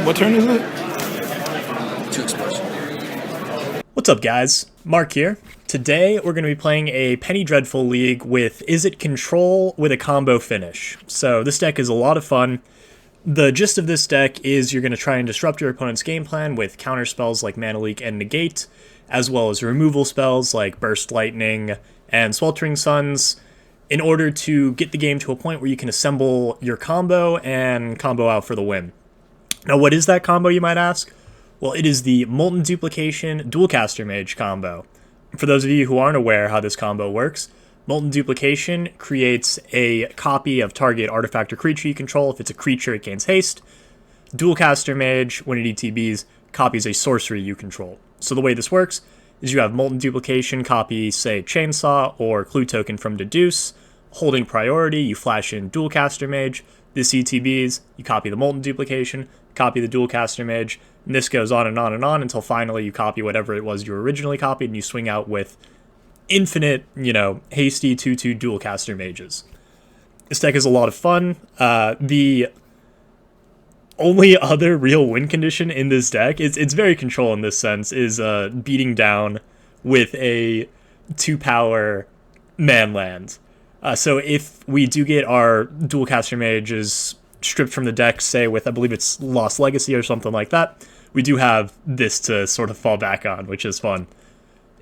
What turn is it? 2 explosion. What's up, guys? Mark here. Today we're going to be playing a Penny Dreadful League with Izzet Control with a combo finish. So this deck is a lot of fun. The gist of this deck is you're going to try and disrupt your opponent's game plan with counter spells like Mana Leak and Negate, as well as removal spells like Burst Lightning and Sweltering Suns, in order to get the game to a point where you can assemble your combo and combo out for the win. Now, what is that combo, you might ask? Well, it is the Molten Duplication Dualcaster Mage combo. For those of you who aren't aware how this combo works, Molten Duplication creates a copy of target artifact or creature you control. If it's a creature, it gains haste. Dualcaster Mage, when it ETBs, copies a sorcery you control. So the way this works is you have Molten Duplication copy, say, Chainsaw or Clue Token from Deduce. Holding priority, you flash in Dualcaster Mage. This ETBs, you copy the Molten Duplication, copy the Dualcaster Mage, and this goes on and on and on until finally you copy whatever it was you originally copied and you swing out with infinite, hasty 2/2 Dualcaster Mages. This deck is a lot of fun. The only other real win condition in this deck, it's very control in this sense, is beating down with a 2-power man land. So if we do get our Dualcaster Mages stripped from the deck, say with, I believe it's Lost Legacy or something like that, we do have this to sort of fall back on, which is fun.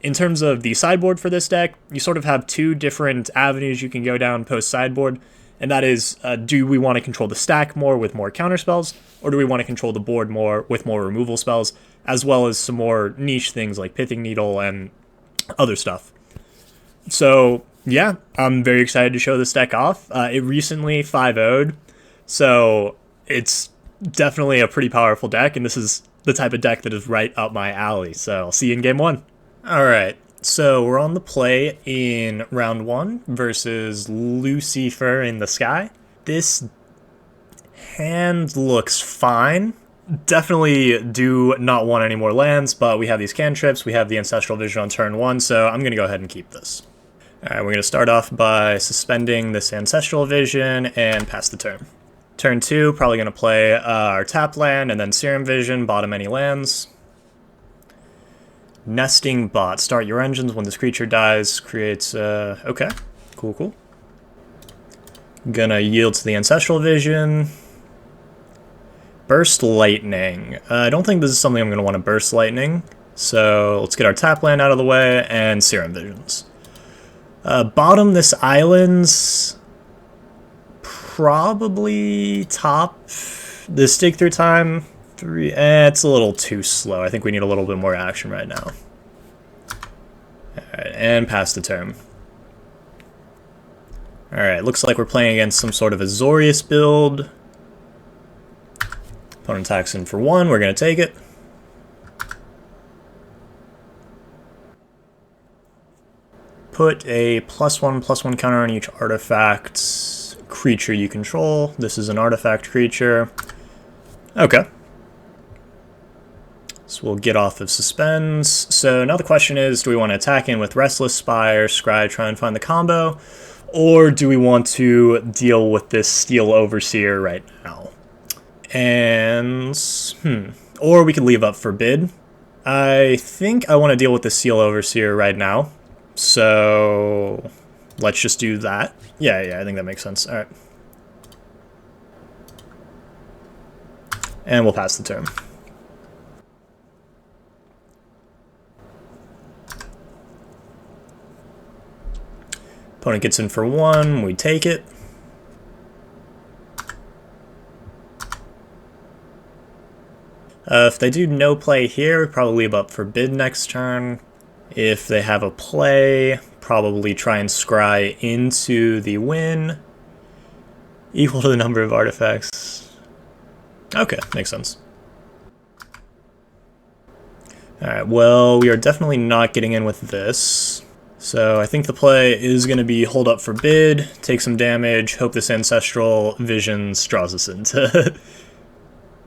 In terms of the sideboard for this deck, you sort of have two different avenues you can go down post-sideboard, and that is, do we want to control the stack more with more counter spells, or do we want to control the board more with more removal spells, as well as some more niche things like Pithing Needle and other stuff. So, yeah, I'm very excited to show this deck off. It recently 5-0'd, so it's definitely a pretty powerful deck, and this is the type of deck that is right up my alley. So I'll see you in game one. Alright, so we're on the play in round 1 versus Lucifer in the Sky. This hand looks fine. Definitely do not want any more lands, but we have these cantrips, we have the Ancestral Vision on turn 1, so I'm going to go ahead and keep this. Alright, we're going to start off by suspending this Ancestral Vision and pass the turn. Turn 2, probably going to play our tap land and then Serum Vision, bottom any lands. Nesting Bot. Start your engines when this creature dies. Creates, okay. Cool. Gonna yield to the Ancestral Vision. Burst Lightning. I don't think this is something I'm gonna want to Burst Lightning. So let's get our tap land out of the way and Serum Visions. Bottom this island's probably top this dig through time. 3. It's a little too slow. I think we need a little bit more action right now. Alright, and pass the turn. Alright, looks like we're playing against some sort of Azorius build. Opponent attacks in for 1. We're going to take it. Put a +1/+1 counter on each artifact creature you control. This is an artifact creature. Okay. So we'll get off of Suspends. So now the question is, do we want to attack in with Restless Spire, Scry, try and find the combo? Or do we want to deal with this Steel Overseer right now? And, or we could leave up Forbid. I think I want to deal with the Steel Overseer right now. So let's just do that. Yeah, I think that makes sense. Alright. And we'll pass the turn. Opponent gets in for 1, we take it. If they do no play here, probably leave up Forbid next turn. If they have a play, probably try and scry into the win. Equal to the number of artifacts. Okay, makes sense. Alright, well, we are definitely not getting in with this. So I think the play is going to be hold up Forbid, take some damage, hope this Ancestral Vision draws us into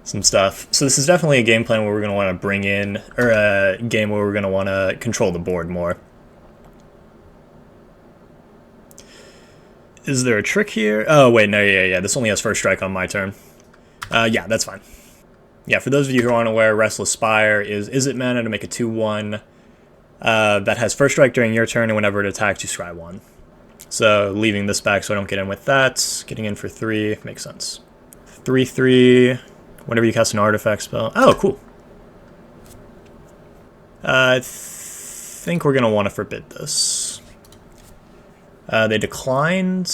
some stuff. So this is definitely a game plan where we're going to want to bring in, or a game where we're going to want to control the board more. Is there a trick here? Oh, wait, no, yeah, this only has first strike on my turn. Yeah, that's fine. Yeah, for those of you who aren't aware, Restless Spire is Izzet mana to make a 2/1 that has first strike during your turn, and whenever it attacks, you scry 1. So leaving this back so I don't get in with that. Getting in for 3 makes sense. 3/3. Whenever you cast an artifact spell. Oh, cool. I think we're going to want to forbid this. They declined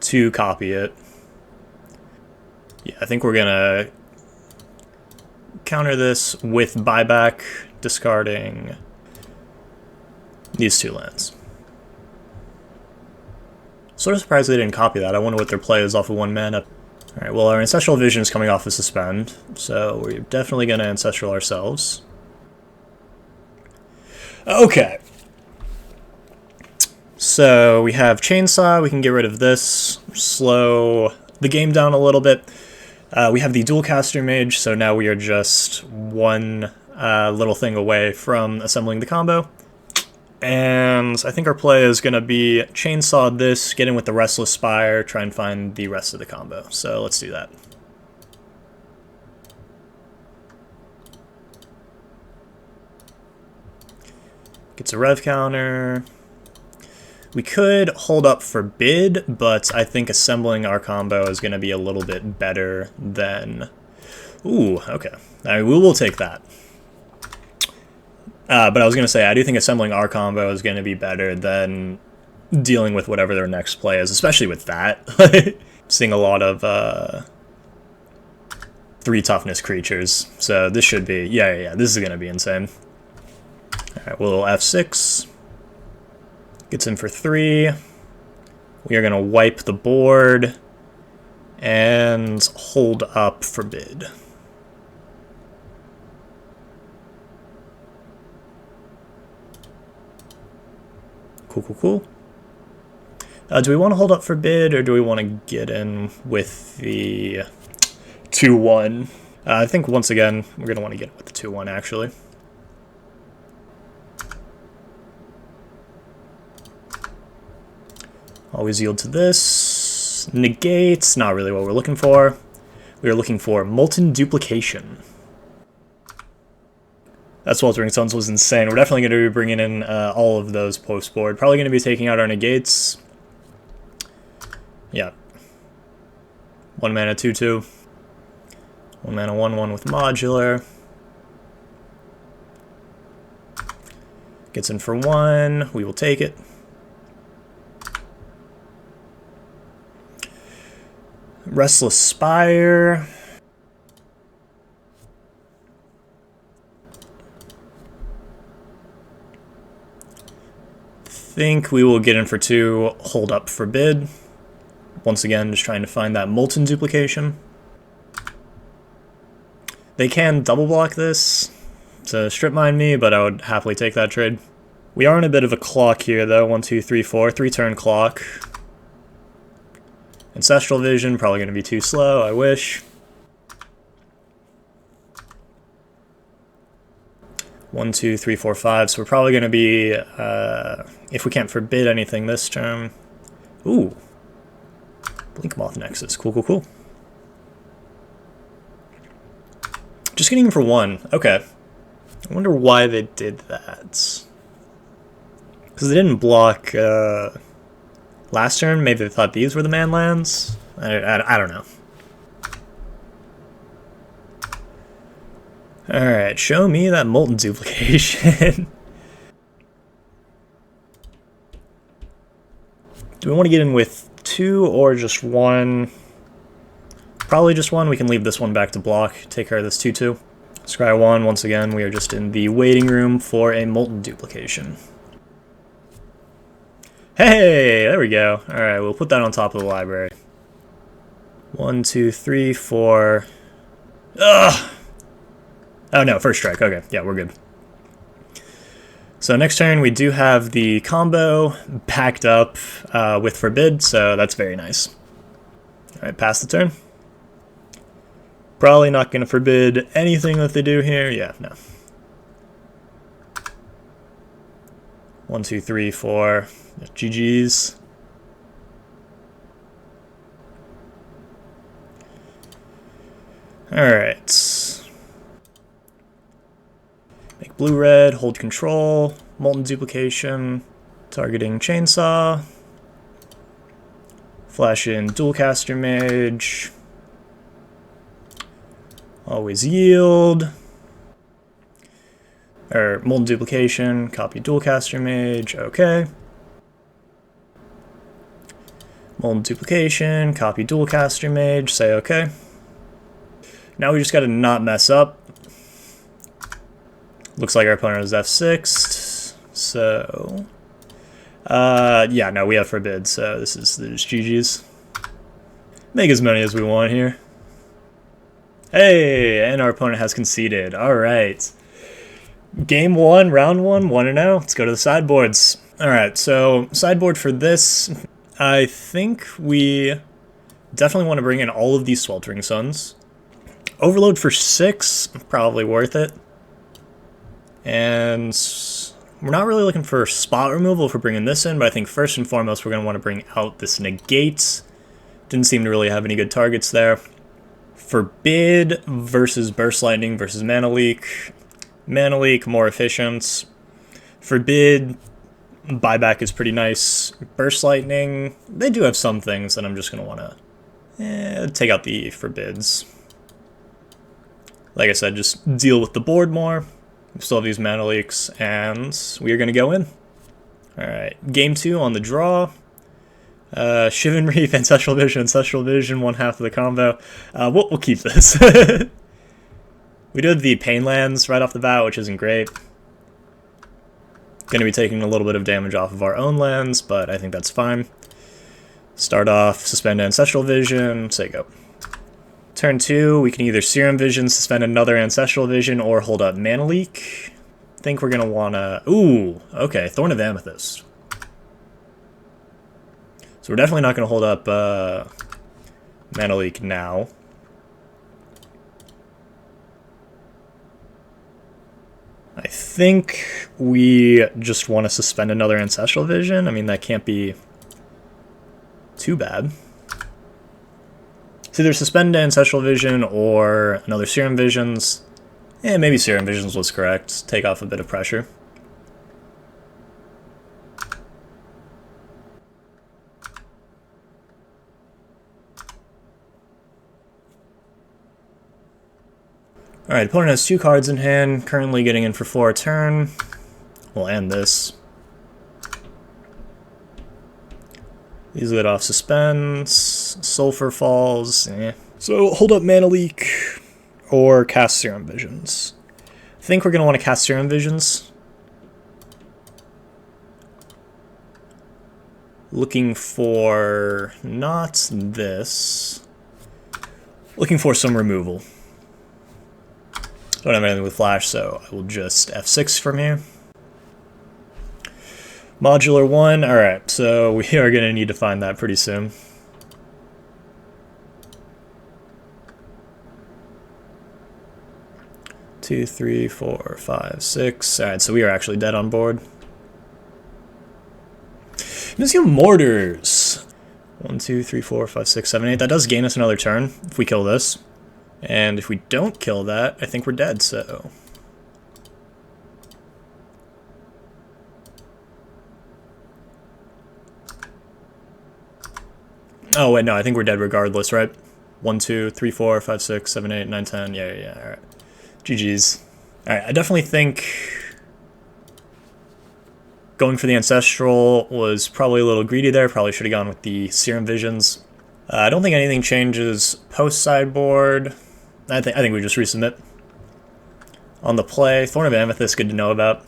to copy it. Yeah, I think we're going to counter this with buyback, discarding these 2 lands. Sort of surprised they didn't copy that. I wonder what their play is off of 1 mana. Alright, well, our Ancestral Vision is coming off of Suspend, so we're definitely going to Ancestral ourselves. Okay. So we have Chainsaw, we can get rid of this, slow the game down a little bit. We have the Dualcaster Mage, so now we are just 1 little thing away from assembling the combo. And I think our play is going to be Chainsaw this, get in with the Restless Spire, try and find the rest of the combo. So let's do that. Gets a rev counter. We could hold up Forbid, but I think assembling our combo is going to be a little bit better than... Ooh, okay. I mean, we will take that. But I was going to say, I do think assembling our combo is going to be better than dealing with whatever their next play is, especially with that. Seeing a lot of 3 toughness creatures, so this should be... Yeah, this is going to be insane. Alright, we'll F6. Gets in for 3. We are going to wipe the board and hold up Forbid. Cool. Do we want to hold up Forbid, or do we want to get in with the 2/1? I think, once again, we're going to want to get in with the 2/1, actually. Always yield to this. Negates, not really what we're looking for. We are looking for Molten Duplication. That Sweltering Suns was insane. We're definitely going to be bringing in all of those post-board. Probably going to be taking out our negates. Yeah. 1 mana 2/2. 1 mana 1/1 with Modular. Gets in for 1. We will take it. Restless Spire. Think we will get in for 2, hold up Forbid. Once again, just trying to find that Molten Duplication. They can double block this to strip mine me, but I would happily take that trade. We are in a bit of a clock here, though. 1, 2, 3, 4. 3-turn clock. Ancestral Vision, probably going to be too slow, I wish. 1, 2, 3, 4, 5. So we're probably going to be, if we can't forbid anything this turn. Ooh. Blinkmoth Nexus. Cool. Just getting him for 1. Okay. I wonder why they did that. Because they didn't block last turn. Maybe they thought these were the man lands. I don't know. Alright, show me that Molten Duplication. Do we want to get in with 2 or just 1? Probably just 1. We can leave this one back to block. Take care of this 2/2. Scry 1, once again, we are just in the waiting room for a Molten Duplication. Hey, there we go. Alright, we'll put that on top of the library. 1, 2, 3, 4. Ugh! Oh no, first strike. Okay, yeah, we're good. So next turn, we do have the combo backed up with Forbid, so that's very nice. Alright, pass the turn. Probably not going to forbid anything that they do here. Yeah, no. 1, 2, 3, 4. GG's. Alright. Make blue-red, hold control, molten duplication, targeting chainsaw, flash in Dualcaster Mage, always yield, or molten duplication, copy Dualcaster Mage, okay. Molten duplication, copy Dualcaster Mage, say okay. Now we just gotta not mess up. Looks like our opponent is F6, so... yeah, no, we have forbid, so this is just GG's. Make as many as we want here. Hey, and our opponent has conceded. Alright. Game 1, round 1, 1-0. Let's go to the sideboards. Alright, so sideboard for this, I think we definitely want to bring in all of these Sweltering Suns. Overload for 6, probably worth it. And we're not really looking for spot removal if we're bringing this in, but I think first and foremost we're going to want to bring out this Negate. Didn't seem to really have any good targets there. Forbid versus Burst Lightning versus Mana Leak. Mana Leak, more efficient. Forbid, buyback is pretty nice. Burst Lightning, they do have some things that I'm just going to want to take out the Forbids. Like I said, just deal with the board more. We still have these Mana Leaks, and we are going to go in. Alright, game 2 on the draw. Shivan Reef, Ancestral Vision, one half of the combo. We'll keep this. We did the Pain Lands right off the bat, which isn't great. Going to be taking a little bit of damage off of our own lands, but I think that's fine. Start off, suspend Ancestral Vision, say go. Turn 2, we can either Serum Vision, suspend another Ancestral Vision, or hold up Mana Leak. I think we're going to want to... Ooh, okay, Thorn of Amethyst. So we're definitely not going to hold up Mana Leak now. I think we just want to suspend another Ancestral Vision. I mean, that can't be too bad. It's either suspend Ancestral Vision or another Serum Visions. Maybe Serum Visions was correct. Take off a bit of pressure. Alright, opponent has 2 cards in hand, currently getting in for 4 a turn. We'll end this. These let off Suspends, Sulfur Falls, So hold up Mana Leak, or cast Serum Visions. I think we're going to want to cast Serum Visions. Looking for not this. Looking for some removal. Don't have anything with Flash, so I will just F6 from here. Modular 1, alright, so we are going to need to find that pretty soon. Two, three, four, five, six. Alright, so we are actually dead on board. Missile Mortars. 1, 2, 3, 4, 5, 6, 7, 8. That does gain us another turn if we kill this. And if we don't kill that, I think we're dead, so... Oh, wait, no, I think we're dead regardless, right? 1, 2, 3, 4, 5, 6, 7, 8, 9, 10. Yeah, alright. GG's. Alright, I definitely think going for the Ancestral was probably a little greedy there. Probably should have gone with the Serum Visions. I don't think anything changes post-sideboard. I think we just resubmit. On the play, Thorn of Amethyst, good to know about.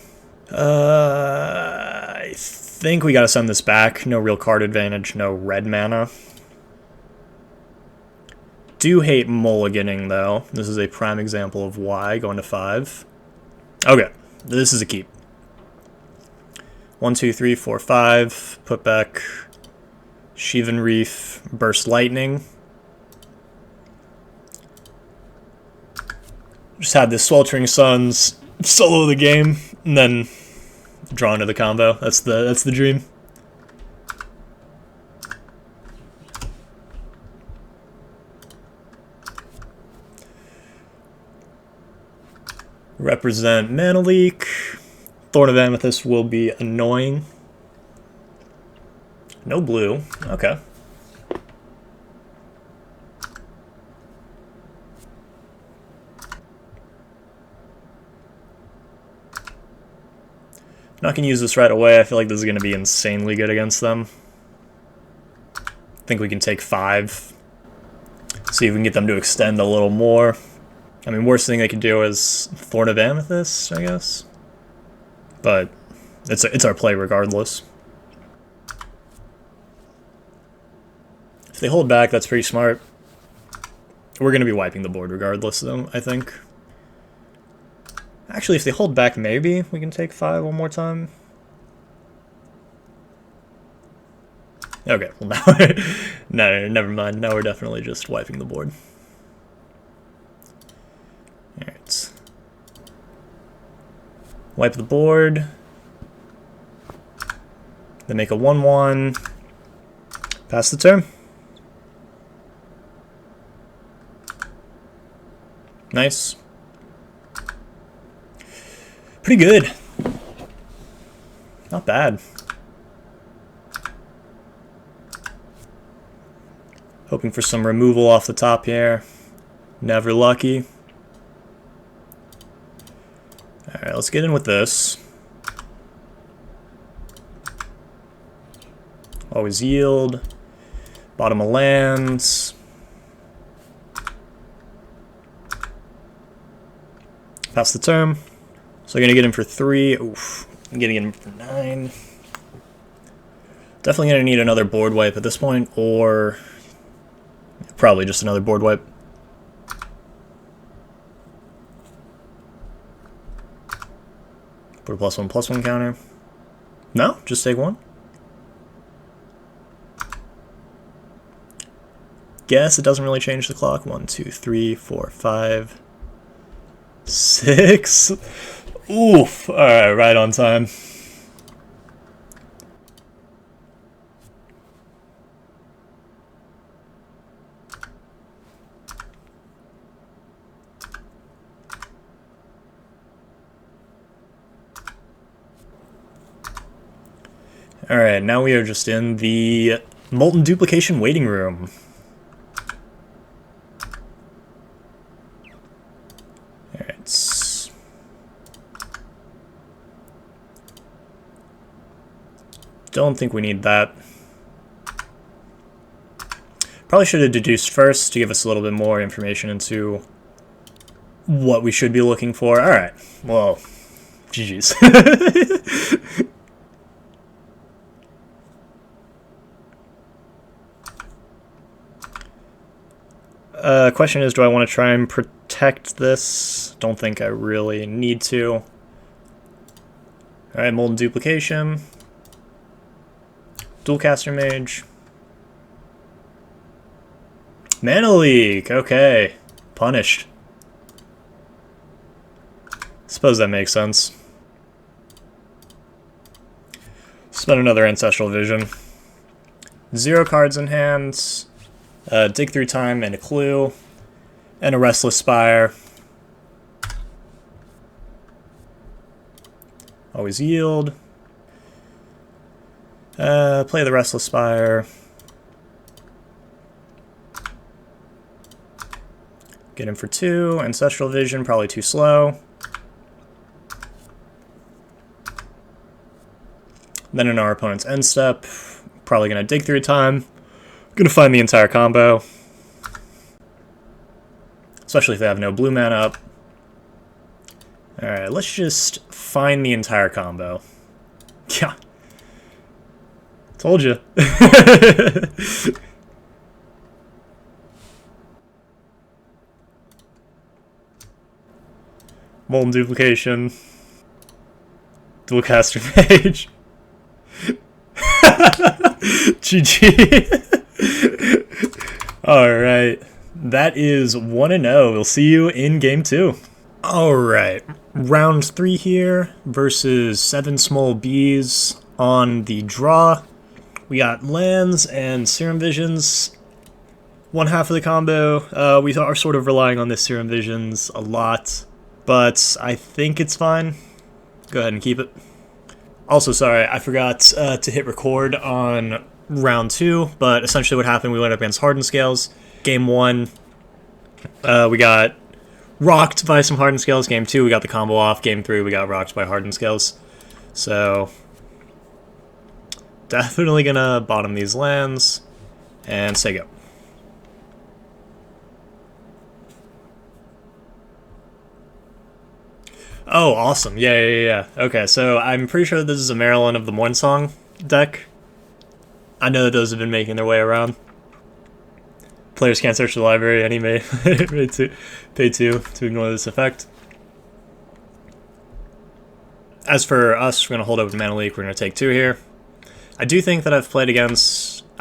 I think we gotta send this back. No real card advantage, no red mana. Do hate mulliganing, though. This is a prime example of why, going to 5. Okay, this is a keep. 1, 2, 3, 4, 5. Put back Shivan Reef, Burst Lightning. Just had this Sweltering Suns solo the game, and then draw into the combo. That's the dream. Represent Mana Leak. Thorn of Amethyst will be annoying. No blue. Okay. Not going to use this right away. I feel like this is going to be insanely good against them. I think we can take 5. See if we can get them to extend a little more. I mean, worst thing they could do is Thorn of Amethyst, I guess. But it's our play regardless. If they hold back, that's pretty smart. We're going to be wiping the board regardless, though, I think. Actually, if they hold back, maybe we can take 5 one more time. Okay, well now... no, never mind. Now we're definitely just wiping the board. Alright. Wipe the board. Then make a 1/1. Pass the turn. Nice. Pretty good. Not bad. Hoping for some removal off the top here. Never lucky. Alright, let's get in with this. Always yield. Bottom of lands. Pass the turn. So I'm going to get him for 3. Oof. I'm getting him for 9. Definitely going to need another board wipe at this point, or probably just another board wipe. Put a +1/+1 counter. No, just take 1. Guess it doesn't really change the clock. 1, 2, 3, 4, 5, 6. Oof. Alright, right on time. Alright, now we are just in the Molten Duplication waiting room. Alright. Don't think we need that. Probably should have deduced first to give us a little bit more information into what we should be looking for. Alright, well, GG's. Question is, do I want to try and protect this? Don't think I really need to. Alright, Molten Duplication. Dualcaster Mage. Mana Leak, okay. Punished. Suppose that makes sense. Spend another Ancestral Vision. 0 cards in hand. Dig Through Time and a Clue. And a Restless Spire. Always yield. Play the Restless Spire. Get him for 2. Ancestral Vision, probably too slow. Then in our opponent's end step, probably going to Dig Through Time. Going to find the entire combo. Especially if they have no blue mana up. Alright, let's just find the entire combo. Yeah. Told you. Molten Duplication. Dualcaster Mage. GG. Alright. That is 1-0. We'll see you in game 2. Alright. Round 3 here versus 7 small bees on the draw. We got lands and Serum Visions. One half of the combo. We are sort of relying on this Serum Visions a lot. but I think it's fine. Go ahead and keep it. Also, sorry, I forgot to hit record on round 2, but essentially what happened, we went up against Hardened Scales. Game 1, we got rocked by some Hardened Scales. Game 2, we got the combo off. Game 3, we got rocked by Hardened Scales. So, definitely gonna bottom these lands and say go. Oh, awesome. Yeah. Okay, so I'm pretty sure this is a Maralen of the Mornsong deck. I know that those have been making their way around. Players can't search the library, and he may pay 2 to ignore this effect. As for us, we're going to hold open Mana Leak. We're going to take 2 here. I do think that I've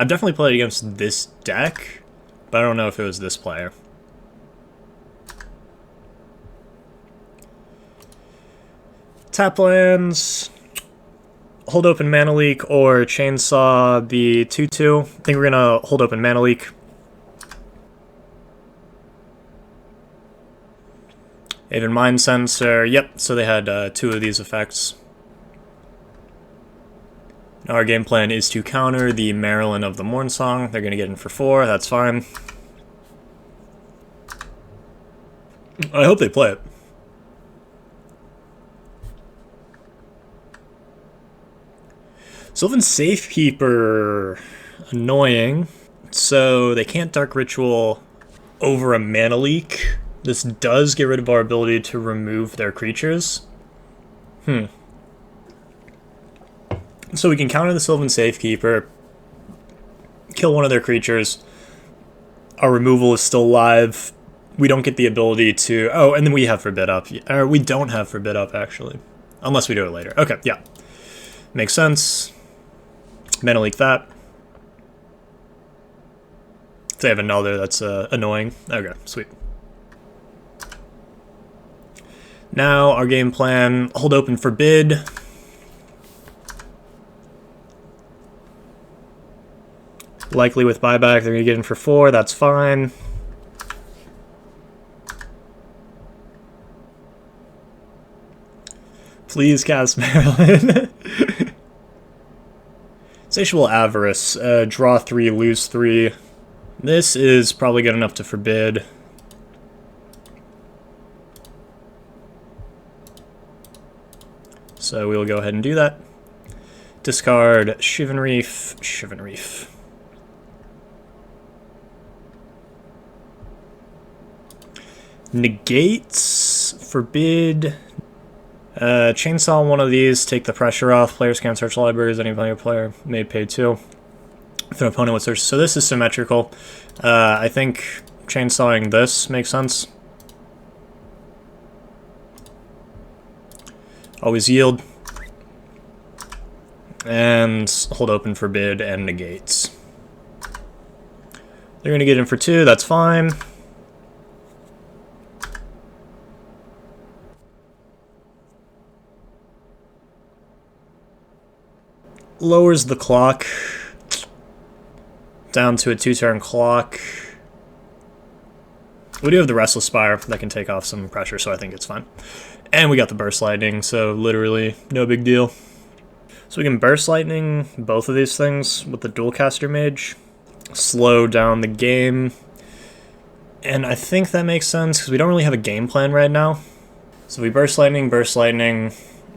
definitely played against this deck, but I don't know if it was this player. Tap lands, hold open Mana Leak, or Chainsaw the 2/2. I think we're going to hold open Mana Leak. Even Mind Sensor, yep, so they had 2 of these effects. Now our game plan is to counter the Maralen of the Mornsong. They're going to get in for 4, that's fine. I hope they play it. Sylvan Safekeeper, annoying. So they can't Dark Ritual over a Mana Leak. This does get rid of our ability to remove their creatures. So we can counter the Sylvan Safekeeper, kill one of their creatures. Our removal is still live. We don't get the ability to... Oh, and then we have Forbid Up. Or we don't have Forbid Up, actually. Unless we do it later. Okay, yeah. Makes sense. Mana Leak that. If they have another, that's annoying. Okay, sweet. Now, our game plan, hold open Forbid. Likely with buyback, they're going to get in for 4, that's fine. Please cast Maralen. Insatiable Avarice, draw 3, lose 3. This is probably good enough to forbid. So we'll go ahead and do that. Discard Shivan Reef, Shivan Reef. Negates, forbid. Chainsaw one of these, take the pressure off. Players can't search libraries. Any player may pay 2. If an opponent would search. So this is symmetrical. I think chainsawing this makes sense. Always yield. And hold open forbid and negates. They're going to get in for 2, that's fine. Lowers the clock down to a 2-turn clock. We do have the Restless Spire that can take off some pressure, so I think it's fine. And we got the Burst Lightning, so literally no big deal. So we can Burst Lightning both of these things with the Dualcaster Mage. Slow down the game. And I think that makes sense, because we don't really have a game plan right now. So we Burst Lightning, Burst Lightning.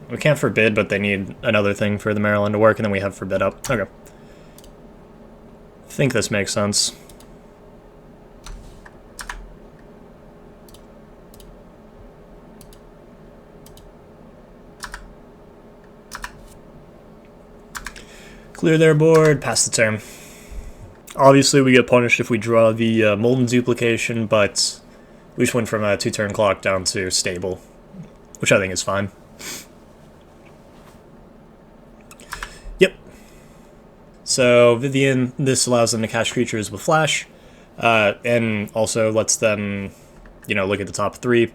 We can't forbid, but they need another thing for the Maralen to work, and then we have forbid up. Okay. I think this makes sense. Clear their board, pass the turn. Obviously, we get punished if we draw the Molten Duplication, but we just went from a 2-turn clock down to stable, which I think is fine. Yep. So Vivian, this allows them to cast creatures with flash, and also lets them, you know, look at the top 3,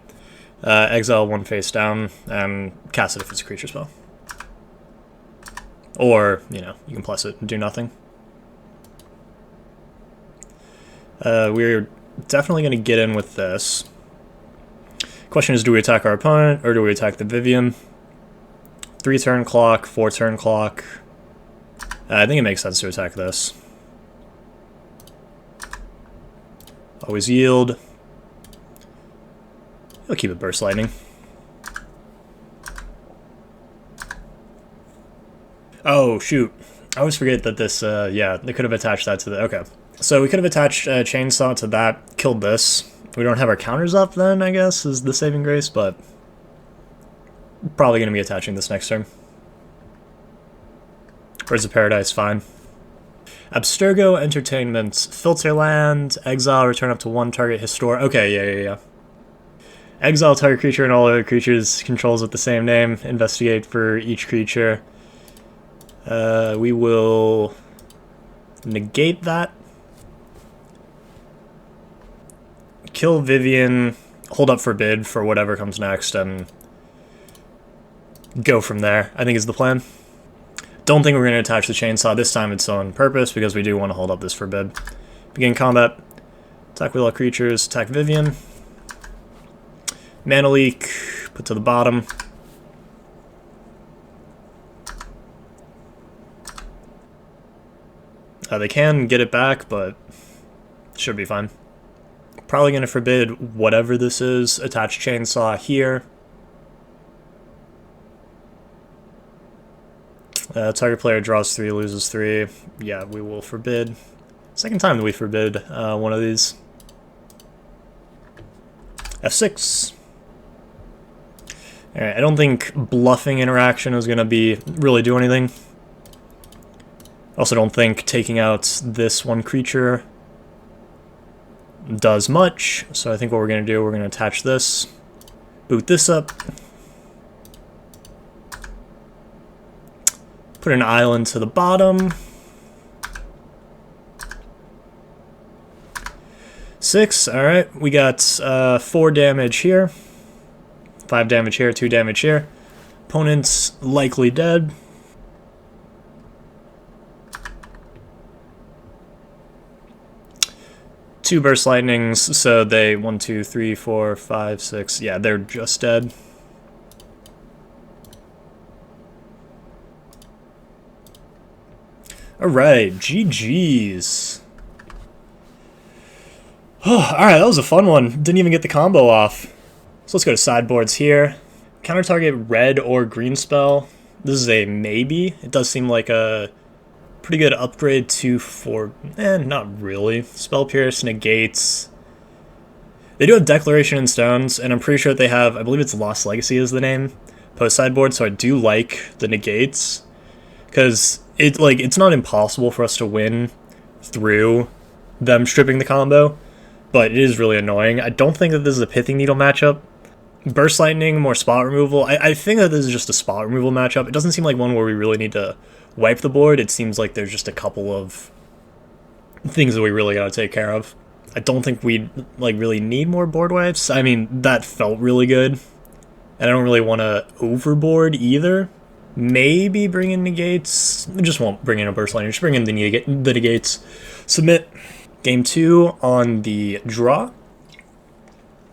exile 1 face down, and cast it if it's a creature spell. Or, you know, you can plus it and do nothing. We're definitely going to get in with this. Question is, do we attack our opponent or do we attack the Vivian? 3 turn clock, 4 turn clock. I think it makes sense to attack this. Always yield. He'll keep it burst lightning. Oh, shoot. I always forget that this, yeah, they could have attached that to the, okay. So we could have attached Chainsaw to that, killed this. We don't have our counters up then, I guess, is the saving grace, but probably going to be attaching this next turn. Birds of Paradise, fine. Abstergo, Entertainment, Filter Land, Exile, return up to 1 target, Historic. Okay, yeah. Exile target creature and all other creatures controls with the same name. Investigate for each creature. We will negate that. Kill Vivian, hold up Forbid for whatever comes next, and go from there, I think is the plan. Don't think we're going to attach the Chainsaw. This time it's on purpose because we do want to hold up this Forbid. Begin combat. Attack with all creatures. Attack Vivian. Mana Leak. Put to the bottom. They can get it back, but should be fine. Probably going to forbid whatever this is. Attach Chainsaw here. Target player draws 3, loses 3. Yeah, we will forbid. Second time that we forbid one of these. F6. Alright, I don't think bluffing interaction is going to really do anything. I also don't think taking out this one creature does much. So I think what we're going to do, we're going to attach this. Boot this up. Put an island to the bottom. 6, alright. We got 4 damage here. 5 damage here, 2 damage here. Opponent's likely dead. Two burst lightnings, so they 1, 2, 3, 4, 5, 6. Yeah, they're just dead. Alright, GG's. Alright, that was a fun one. Didn't even get the combo off. So let's go to sideboards here. Counter target red or green spell. This is a maybe. It does seem like a pretty good upgrade to not really. Spell Pierce, negates. They do have Declaration in Stones, and I'm pretty sure that they have, I believe it's Lost Legacy is the name, post sideboard, so I do like the negates. Because it's not impossible for us to win through them stripping the combo, but it is really annoying. I don't think that this is a Pithing Needle matchup. Burst Lightning, more spot removal. I think that this is just a spot removal matchup. It doesn't seem like one where we really need to wipe the board. It seems like there's just a couple of things that we really gotta take care of. I don't think we really need more board wipes. I mean, that felt really good, and I don't really want to overboard either. Maybe bring in negates. I just won't bring in a burst lightning. Just bring in the negates. Submit. Game 2 on the draw.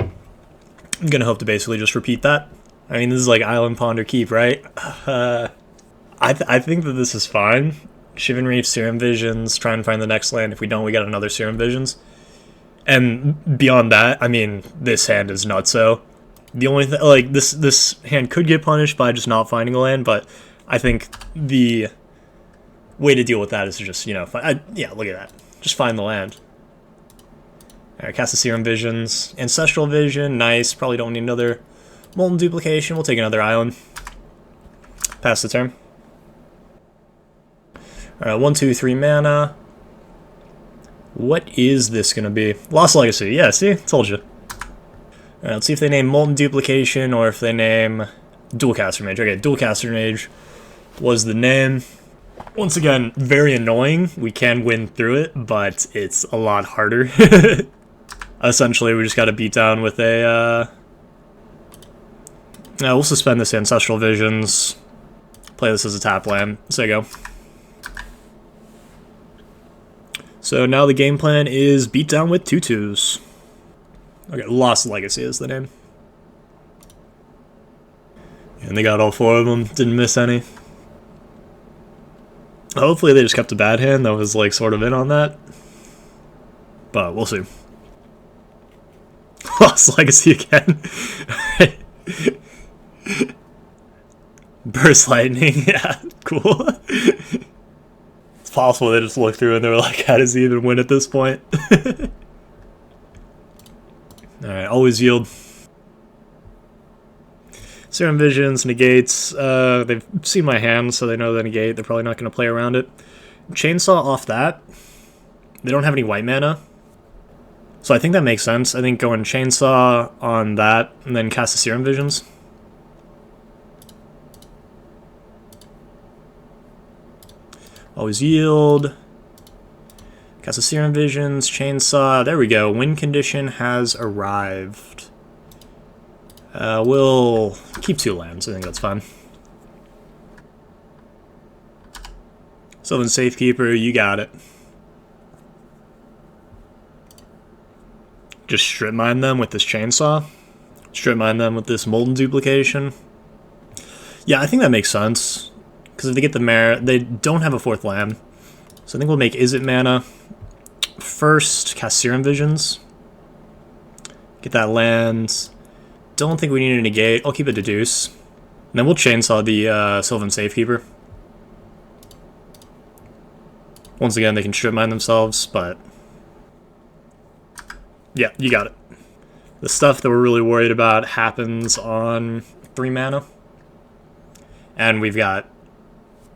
I'm gonna hope to basically just repeat that. I mean, this is like Island Ponder Keep, right? I think that this is fine. Shivan Reef, Serum Visions, try and find the next land. If we don't, we got another Serum Visions. And beyond that, I mean, this hand is nutso. The only thing, this hand could get punished by just not finding a land, but I think the way to deal with that is to just, yeah, look at that. Just find the land. Alright, cast the Serum Visions. Ancestral Vision, nice. Probably don't need another Molten Duplication. We'll take another island. Pass the turn. Alright, 1, 2, 3 mana. What is this gonna be? Lost Legacy. Yeah, see? Told you. Alright, let's see if they name Molten Duplication or if they name Dualcaster Mage. Okay, Dualcaster Mage was the name. Once again, very annoying. We can win through it, but it's a lot harder. Essentially, we just gotta beat down with a, we'll suspend this Ancestral Visions. Play this as a tap land. So you go. So now the game plan is beat down with 2/2s. Okay, Lost Legacy is the name. And they got all 4 of them. Didn't miss any. Hopefully they just kept a bad hand that was like sort of in on that. But we'll see. Lost Legacy again. Burst Lightning, yeah, cool. It's possible they just looked through and they were like, how does he even win at this point? Alright, always yield. Serum Visions, negates. They've seen my hand, so they know the negate. They're probably not going to play around it. Chainsaw off that. They don't have any white mana. So I think that makes sense. I think going Chainsaw on that, and then cast the Serum Visions. Always yield. Cast the Serum Visions, Chainsaw. There we go. Win condition has arrived. We'll keep 2 lands. I think that's fine. Sylvan Safekeeper, you got it. Just strip mine them with this Chainsaw. Strip mine them with this Molten Duplication. Yeah, I think that makes sense. Because if they get the merit, they don't have a 4th land. So I think we'll make Izzet mana. First, cast Serum Visions. Get that land. Don't think we need a negate. I'll keep it Deduce. And then we'll Chainsaw the Sylvan Safekeeper. Once again, they can strip mine themselves, but... yeah, you got it. The stuff that we're really worried about happens on 3 mana. And we've got,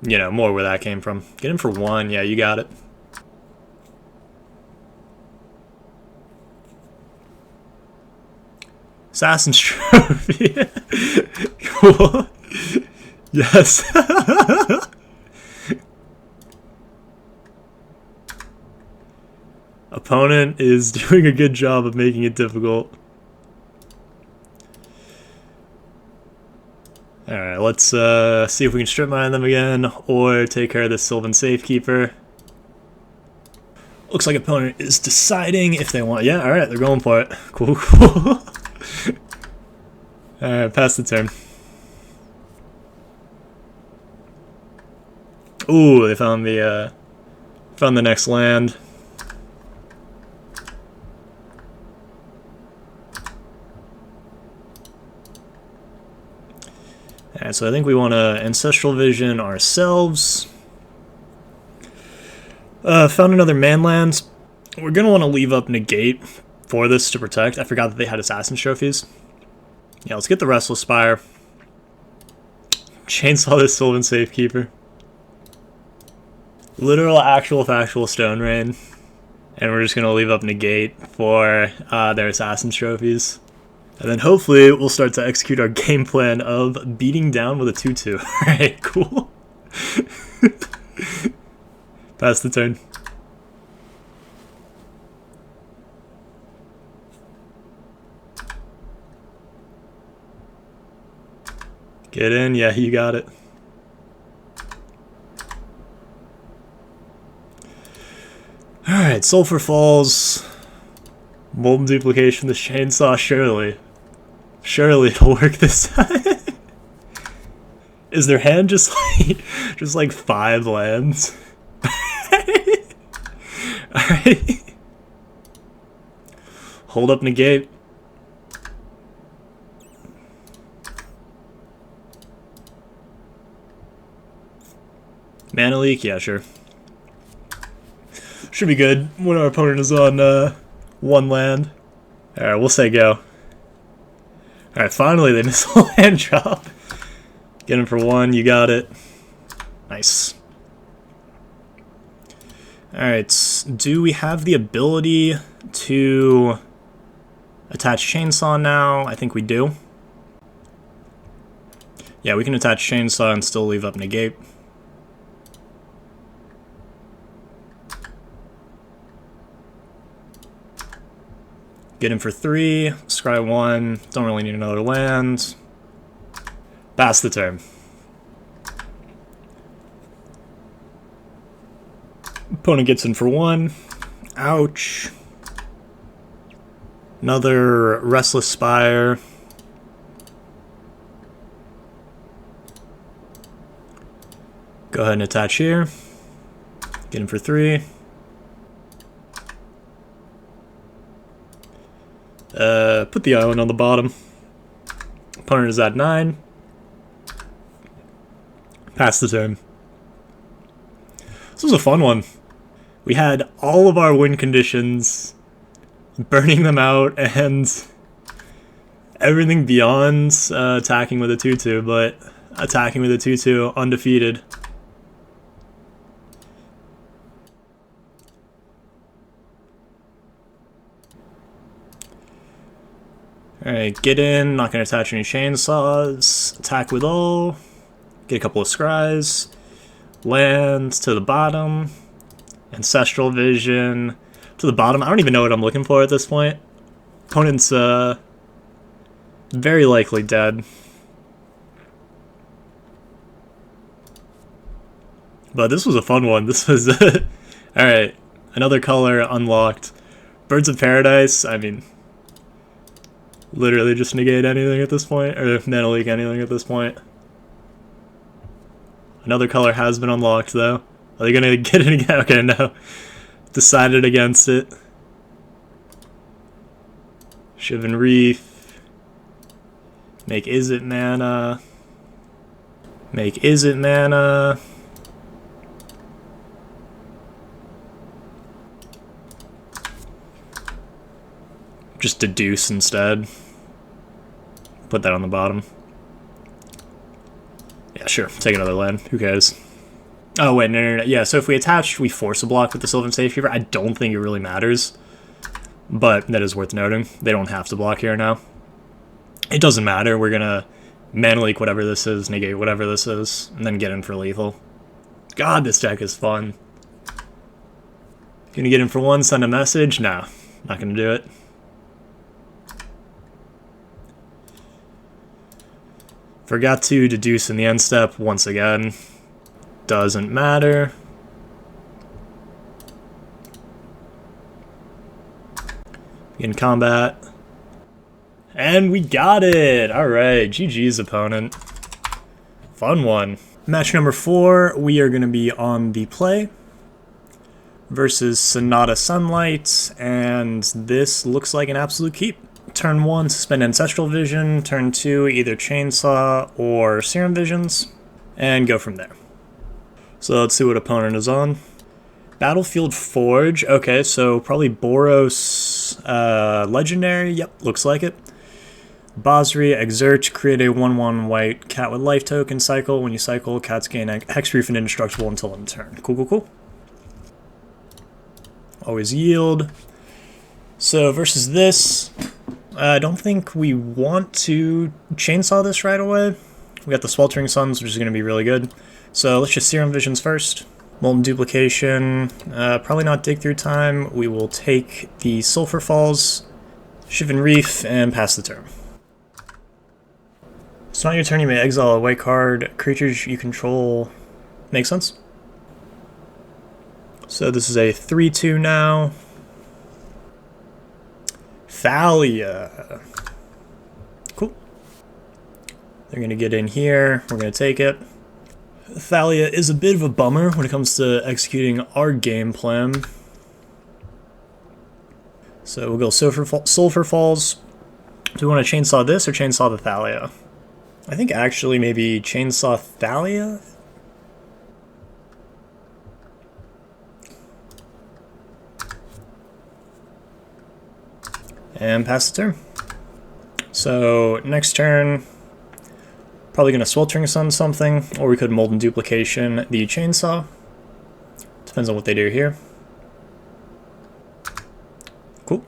you know, more where that came from. Get in for 1, yeah, you got it. Assassin's Trophy. Cool. Yes. Opponent is doing a good job of making it difficult. Alright, let's see if we can strip mine them again, or take care of this Sylvan Safekeeper. Looks like opponent is deciding if they want... yeah, alright, they're going for it. Cool, cool. Alright, pass the turn. Ooh, they found the next land. Alright, so I think we want to Ancestral Vision ourselves. Found another manland. We're going to want to leave up Negate for this to protect. I forgot that they had Assassin's Trophies. Yeah, let's get the Restless Spire. Chainsaw this Sylvan Safekeeper. Literal, actual, factual Stone Rain. And we're just going to leave up Negate for their Assassin's Trophies. And then hopefully we'll start to execute our game plan of beating down with a 2-2. Alright, cool. Pass the turn. Get in, yeah, you got it. Alright, Sulphur Falls. Molten Duplication, the Chainsaw, surely. Surely it'll work this time. Is their hand just like 5 lands? Alright. Hold up Negate. Mana Leak? Yeah, sure. Should be good when our opponent is on 1 land. Alright, we'll say go. Alright, finally they missed a land drop. Get him for 1, you got it. Nice. Alright, do we have the ability to attach Chainsaw now? I think we do. Yeah, we can attach Chainsaw and still leave up Negate. Get him for 3, scry 1, don't really need another land. Pass the turn. Opponent gets in for 1. Ouch. Another Restless Spire. Go ahead and attach here. Get him for 3. Put the island on the bottom. Opponent is at 9. Pass the turn. This was a fun one. We had all of our win conditions, burning them out, and everything beyond attacking with a 2-2, but attacking with a 2-2 undefeated. Alright, get in, not going to attach any chainsaws, attack with all, get a couple of scries, land to the bottom, ancestral vision to the bottom. I don't even know what I'm looking for at this point. Opponent's very likely dead. But this was a fun one. This was alright, another color unlocked. Birds of Paradise, I mean, literally just negate anything at this point, or mana leak anything at this point. Another color has been unlocked though. Are they gonna get it again? Okay, no. Decided against it. Shivan Reef. Make Izzet mana. Make Izzet mana. Just deduce instead. Put that on the bottom. Yeah, sure. Take another land. Who cares? Oh, wait, no. Yeah, so if we attach, we force a block with the Sylvan Safekeeper. I don't think it really matters. But that is worth noting. They don't have to block here now. It doesn't matter. We're going to mana leak whatever this is, negate whatever this is, and then get in for lethal. God, this deck is fun. Gonna get in for 1, send a message? No, not gonna do it. Forgot to deduce in the end step once again. Doesn't matter. In combat. And we got it! Alright, GG's opponent. Fun one. Match number 4, we are going to be on the play versus Sonata Sunlight, and this looks like an absolute keep. Turn 1, suspend Ancestral Vision. Turn 2, either Chainsaw or Serum Visions, and go from there. So let's see what opponent is on. Battlefield Forge. Okay, so probably Boros Legendary. Yep, looks like it. Basri, Exert, create a 1/1 white cat with life token cycle. When you cycle, cats gain hexproof and indestructible until end turn. Cool, cool, cool. Always yield. So versus this, I don't think we want to chainsaw this right away. We got the Sweltering Suns, which is going to be really good. So let's just Serum Visions first. Molten Duplication, probably not Dig Through time. We will take the Sulphur Falls, Shivan Reef, and pass the turn. So on your turn, you may exile a white card. Creatures you control. Makes sense. So this is a 3/2 now. Thalia. Cool. They're going to get in here. We're going to take it. Thalia is a bit of a bummer when it comes to executing our game plan. So we'll go Sulphur Falls. Do we want to chainsaw this or chainsaw the Thalia? I think actually maybe chainsaw Thalia? And pass the turn. So next turn, probably going to Sweltering Sun something, or we could Molten Duplication the Chainsaw. Depends on what they do here. Cool.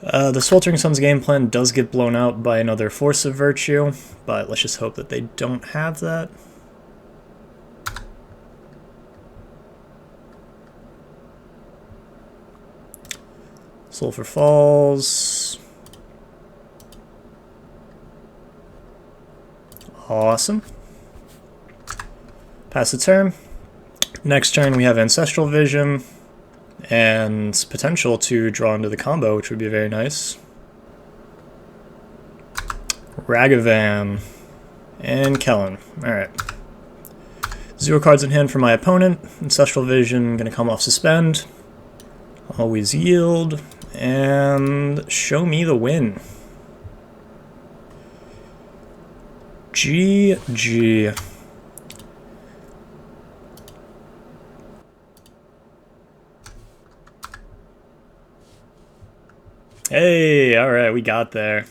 The Sweltering Sun's game plan does get blown out by another Force of Virtue, but let's just hope that they don't have that. Sulphur Falls. Awesome. Pass the turn. Next turn we have Ancestral Vision and potential to draw into the combo, which would be very nice. Ragavan, and Kellen. Alright. 0 cards in hand for my opponent. Ancestral Vision, gonna come off suspend. Always yield, and show me the win. GG. Hey, alright, we got there.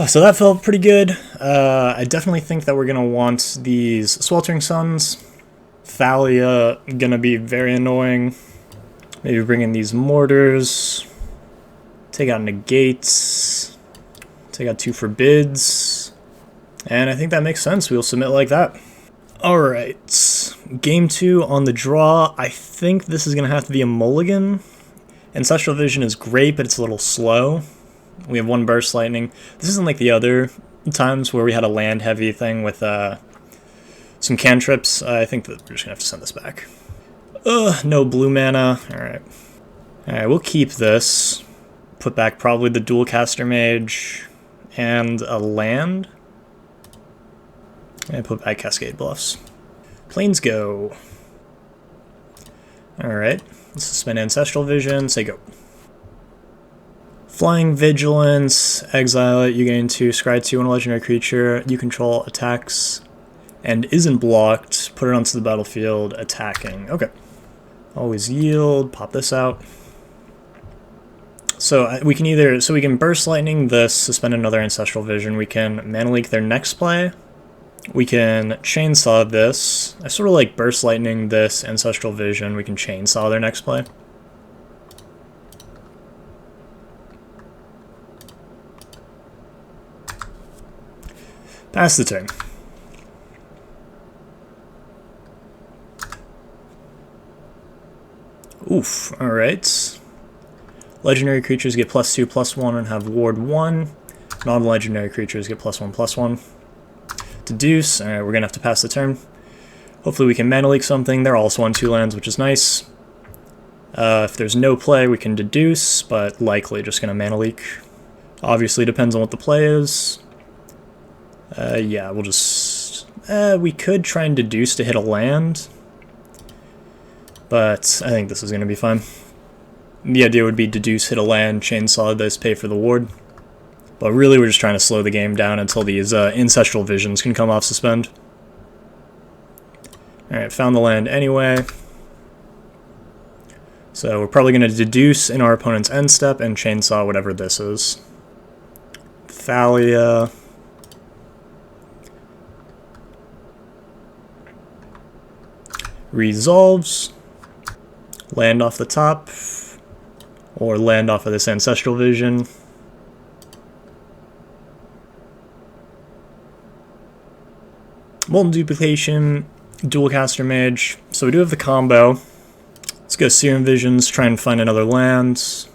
So that felt pretty good. I definitely think that we're going to want these Sweltering Suns. Thalia going to be very annoying. Maybe bring in these Mortars. Take out Negates. Take out 2 Forbids. And I think that makes sense. We'll submit like that. Alright. Game 2 on the draw. I think this is going to have to be a mulligan. Ancestral Vision is great, but it's a little slow. We have 1 Burst Lightning. This isn't like the other times where we had a land-heavy thing with some cantrips. I think that we're just going to have to send this back. No blue mana. Alright. Alright, we'll keep this. Put back probably the Dualcaster Mage and a land. And put back Cascade Bluffs. Planes go. Alright. Let's suspend Ancestral Vision. Say go. Flying Vigilance, exile it, you gain 2, scry 2 on a legendary creature, you control attacks, and isn't blocked, put it onto the battlefield, attacking. Okay. Always yield, pop this out. So we can either, we can Burst Lightning this, suspend another Ancestral Vision, we can Mana Leak their next play, we can Chainsaw this, I sort of like Burst Lightning this, Ancestral Vision, we can Chainsaw their next play. Pass the turn. Oof, alright. Legendary creatures get +2/+1 and have ward 1. Non-legendary creatures get +1/+1. Deduce, alright, we're gonna have to pass the turn. Hopefully we can mana leak something. They're also on 2 lands, which is nice. If there's no play, we can deduce, but likely just gonna mana leak. Obviously depends on what the play is. Yeah, we'll just... we could try and deduce to hit a land, but I think this is going to be fine. The idea would be deduce, hit a land, chainsaw this, pay for the ward. But really we're just trying to slow the game down until these Ancestral Visions can come off suspend. Alright, found the land anyway. So we're probably going to deduce in our opponent's end step and chainsaw whatever this is. Thalia... resolves, land off the top, or land off of this Ancestral Vision. Molten Duplication, Dualcaster Mage. So we do have the combo. Let's go Serum Visions, try and find another land.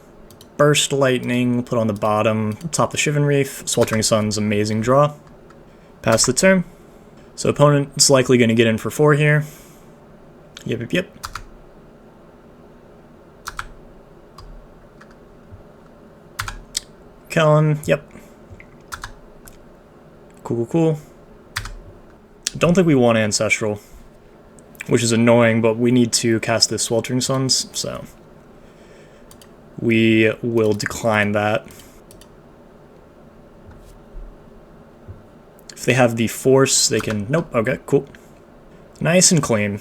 Burst Lightning, put on the bottom, top the Shivan Reef. Sweltering Sun's amazing draw. Pass the turn. So opponent's likely going to get in for 4 here. Yep. Kellen, yep. Cool. Don't think we want Ancestral, which is annoying, but we need to cast this Sweltering Suns, so we will decline that. If they have the Force, they can... Nope, okay, cool. Nice and clean.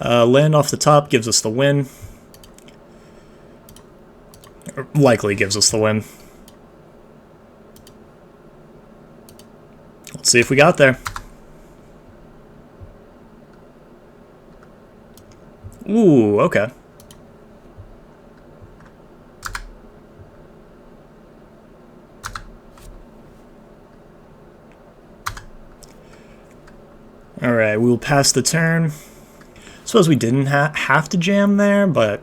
Land off the top gives us the win. Or likely gives us the win. Let's see if we got there. Ooh, okay. Alright, we'll pass the turn. Suppose we didn't have to jam there, but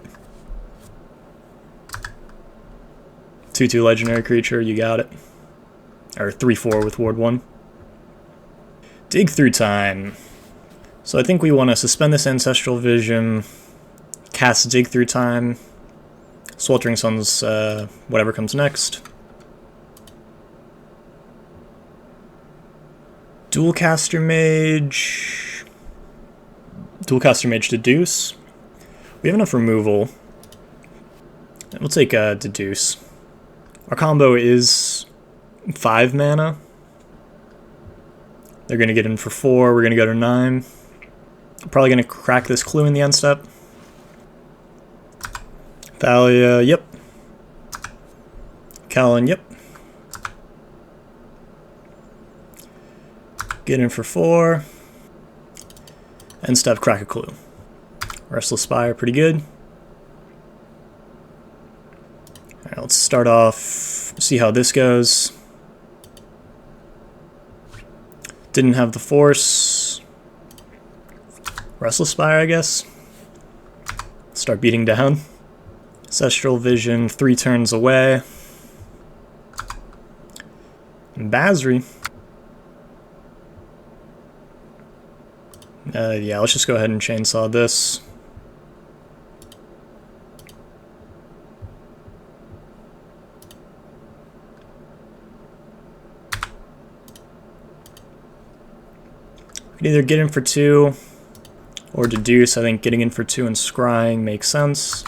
2/2 legendary creature, you got it. Or 3/4 with ward 1. Dig through time. So I think we want to suspend this Ancestral Vision, cast Dig through time, Sweltering Suns, whatever comes next. Dualcaster Mage. Dualcaster Mage Deduce. We have enough removal. We'll take Deduce. Our combo is 5 mana. They're going to get in for 4. We're going to go to 9. Probably going to crack this clue in the end step. Thalia, yep. Callan, yep. Get in for 4. End step, crack a clue. Restless Spire, pretty good. Alright, let's start off, see how this goes. Didn't have the force. Restless Spire, I guess. Start beating down. Ancestral Vision, 3 turns away. And Basri. Yeah, let's just go ahead and chainsaw this. We can either get in for 2 or Deduce. I think getting in for 2 and scrying makes sense.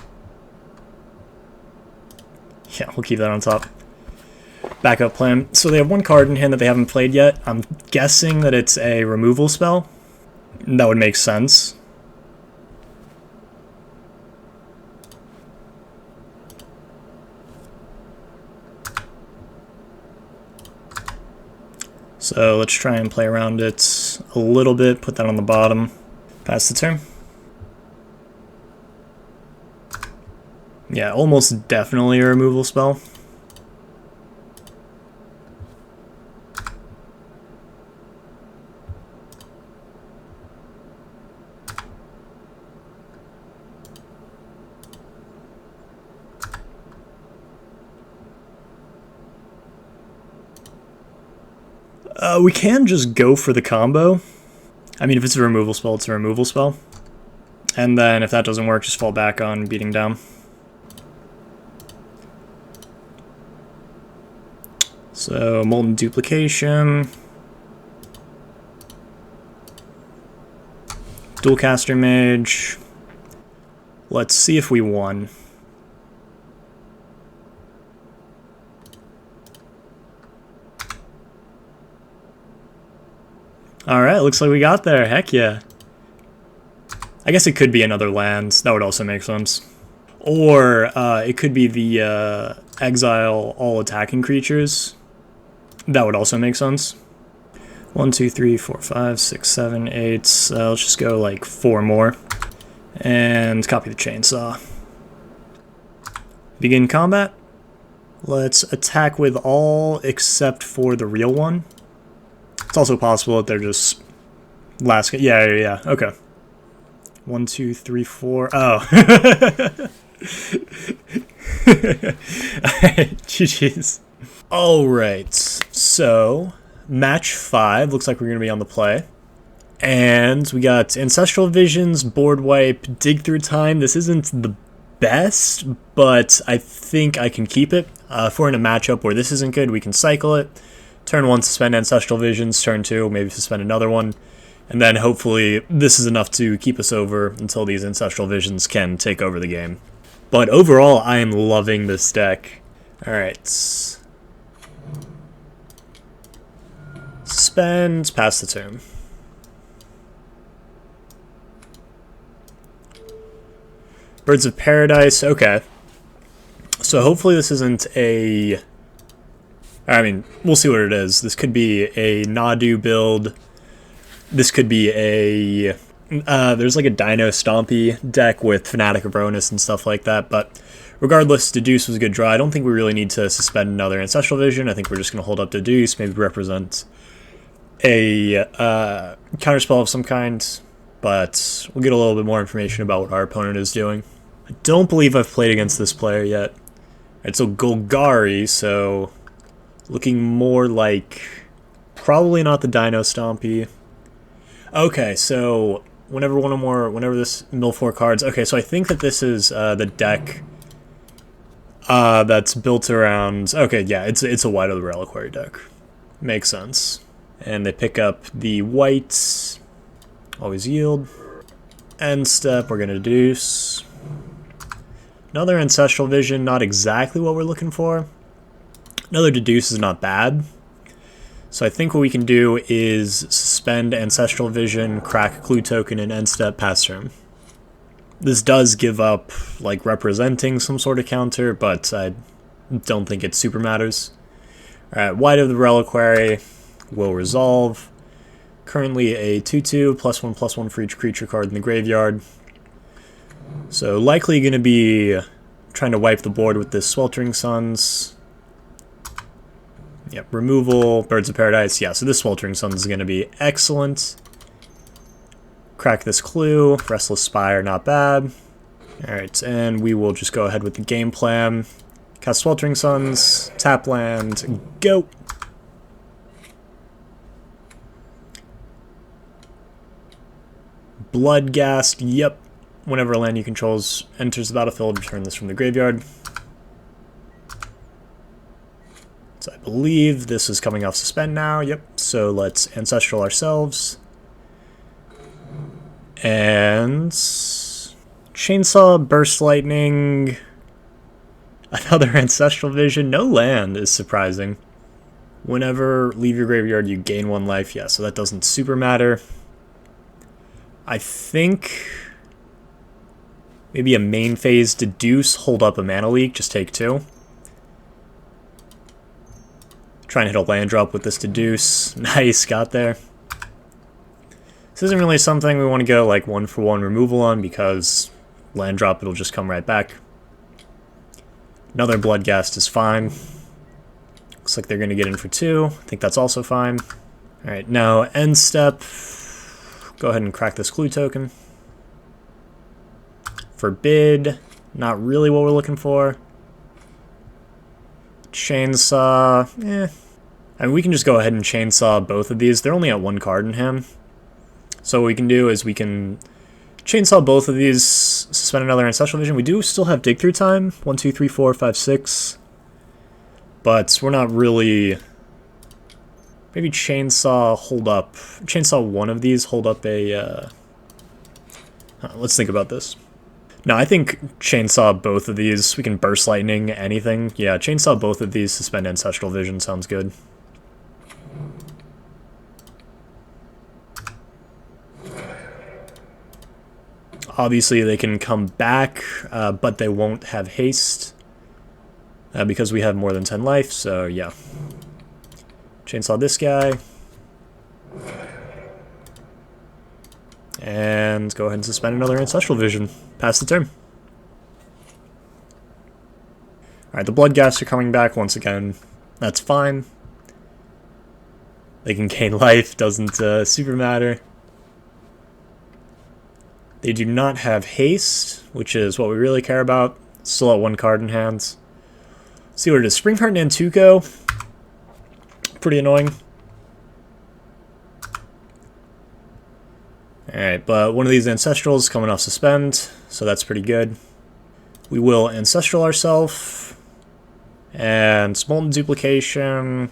Yeah, we'll keep that on top. Backup plan. So they have 1 card in hand that they haven't played yet. I'm guessing that it's a removal spell. That would make sense. So let's try and play around it a little bit, put that on the bottom, pass the turn. Yeah, almost definitely a removal spell. We can just go for the combo. I mean, if it's a removal spell, it's a removal spell. And then if that doesn't work, just fall back on beating down. So, Molten Duplication. Dualcaster Mage. Let's see if we won. Alright, looks like we got there. Heck yeah. I guess it could be another land. That would also make sense. Or it could be the exile all attacking creatures. That would also make sense. 1, 2, 3, 4, 5, 6, 7, 8. Let's just go like 4 more. And copy the chainsaw. Begin combat. Let's attack with all except for the real one. It's also possible that they're just last. Yeah. Okay. 1, 2, 3, 4. Oh. GG's. Alright. So, match 5. Looks like we're going to be on the play. And we got Ancestral Visions, Board Wipe, Dig Through Time. This isn't the best, but I think I can keep it. If we're in a matchup where this isn't good, we can cycle it. Turn 1, suspend Ancestral Visions. Turn 2, maybe suspend another one. And then hopefully this is enough to keep us over until these Ancestral Visions can take over the game. But overall, I am loving this deck. Alright. Suspend, pass the turn. Birds of Paradise, okay. So hopefully this isn't a... I mean, we'll see what it is. This could be a Nadu build. This could be a... there's like a Dino Stompy deck with Fanatic of Bronus and stuff like that, but regardless, Deduce was a good draw. I don't think we really need to suspend another Ancestral Vision. I think we're just going to hold up Deduce, maybe represent a counterspell of some kind, but we'll get a little bit more information about what our opponent is doing. I don't believe I've played against this player yet. Alright, so Golgari, so looking more like probably not the Dino Stompy. Okay, so whenever this mill 4 cards. Okay, so I think that this is the deck that's built around. Okay, yeah, it's a Wight of the Reliquary deck. Makes sense. And they pick up the Wight. Always yield. End step, we're going to deduce. Another Ancestral Vision, not exactly what we're looking for. Another deduce is not bad. So I think what we can do is suspend Ancestral Vision, crack Clue Token, and end step pass turn. This does give up, like, representing some sort of counter, but I don't think it super matters. Alright, Wight of the Reliquary will resolve. Currently a 2/2, +1/+1 for each creature card in the graveyard. So likely going to be trying to wipe the board with this Sweltering Suns. Yep, removal, Birds of Paradise. Yeah, so this Sweltering Suns is going to be excellent. Crack this Clue. Restless Spire, not bad. Alright, and we will just go ahead with the game plan. Cast Sweltering Suns, tap land, go! Bloodghast, yep. Whenever a land you control enters the battlefield, return this from the graveyard. So I believe this is coming off suspend now, yep. So let's Ancestral ourselves. And Chainsaw, Burst Lightning, another Ancestral Vision. No land is surprising. Whenever leave your graveyard, you gain 1 life. Yeah, so that doesn't super matter. I think maybe a main phase deduce, hold up a mana leak, just take 2. Try and hit a land drop with this deduce. Nice, got there. This isn't really something we want to go like 1-for-1 removal on because land drop, it'll just come right back. Another Bloodghast is fine. Looks like they're going to get in for 2. I think that's also fine. Alright, now end step. Go ahead and crack this Clue Token. Forbid, not really what we're looking for. Chainsaw, I mean, we can just go ahead and Chainsaw both of these. They're only at 1 card in hand. So what we can do is we can Chainsaw both of these, suspend another Ancestral Vision. We do still have Dig Through time. 1, 2, 3, 4, 5, 6. But we're not really... Maybe Chainsaw, hold up. Chainsaw one of these, hold up a... let's think about this. No, I think Chainsaw both of these. We can Burst Lightning, anything. Yeah, Chainsaw both of these, suspend Ancestral Vision, sounds good. Obviously, they can come back, but they won't have haste. Because we have more than 10 life, so yeah. Chainsaw this guy. And go ahead and suspend another Ancestral Vision. Pass the turn. Alright, the Bloodghast are coming back once again. That's fine. They can gain life, doesn't super matter. They do not have haste, which is what we really care about. Still at 1 card in hands. Let's see what it is. Springheart Nantuko. Pretty annoying. Alright, but one of these Ancestrals coming off suspend, so that's pretty good. We will Ancestral ourselves. And Molten Duplication.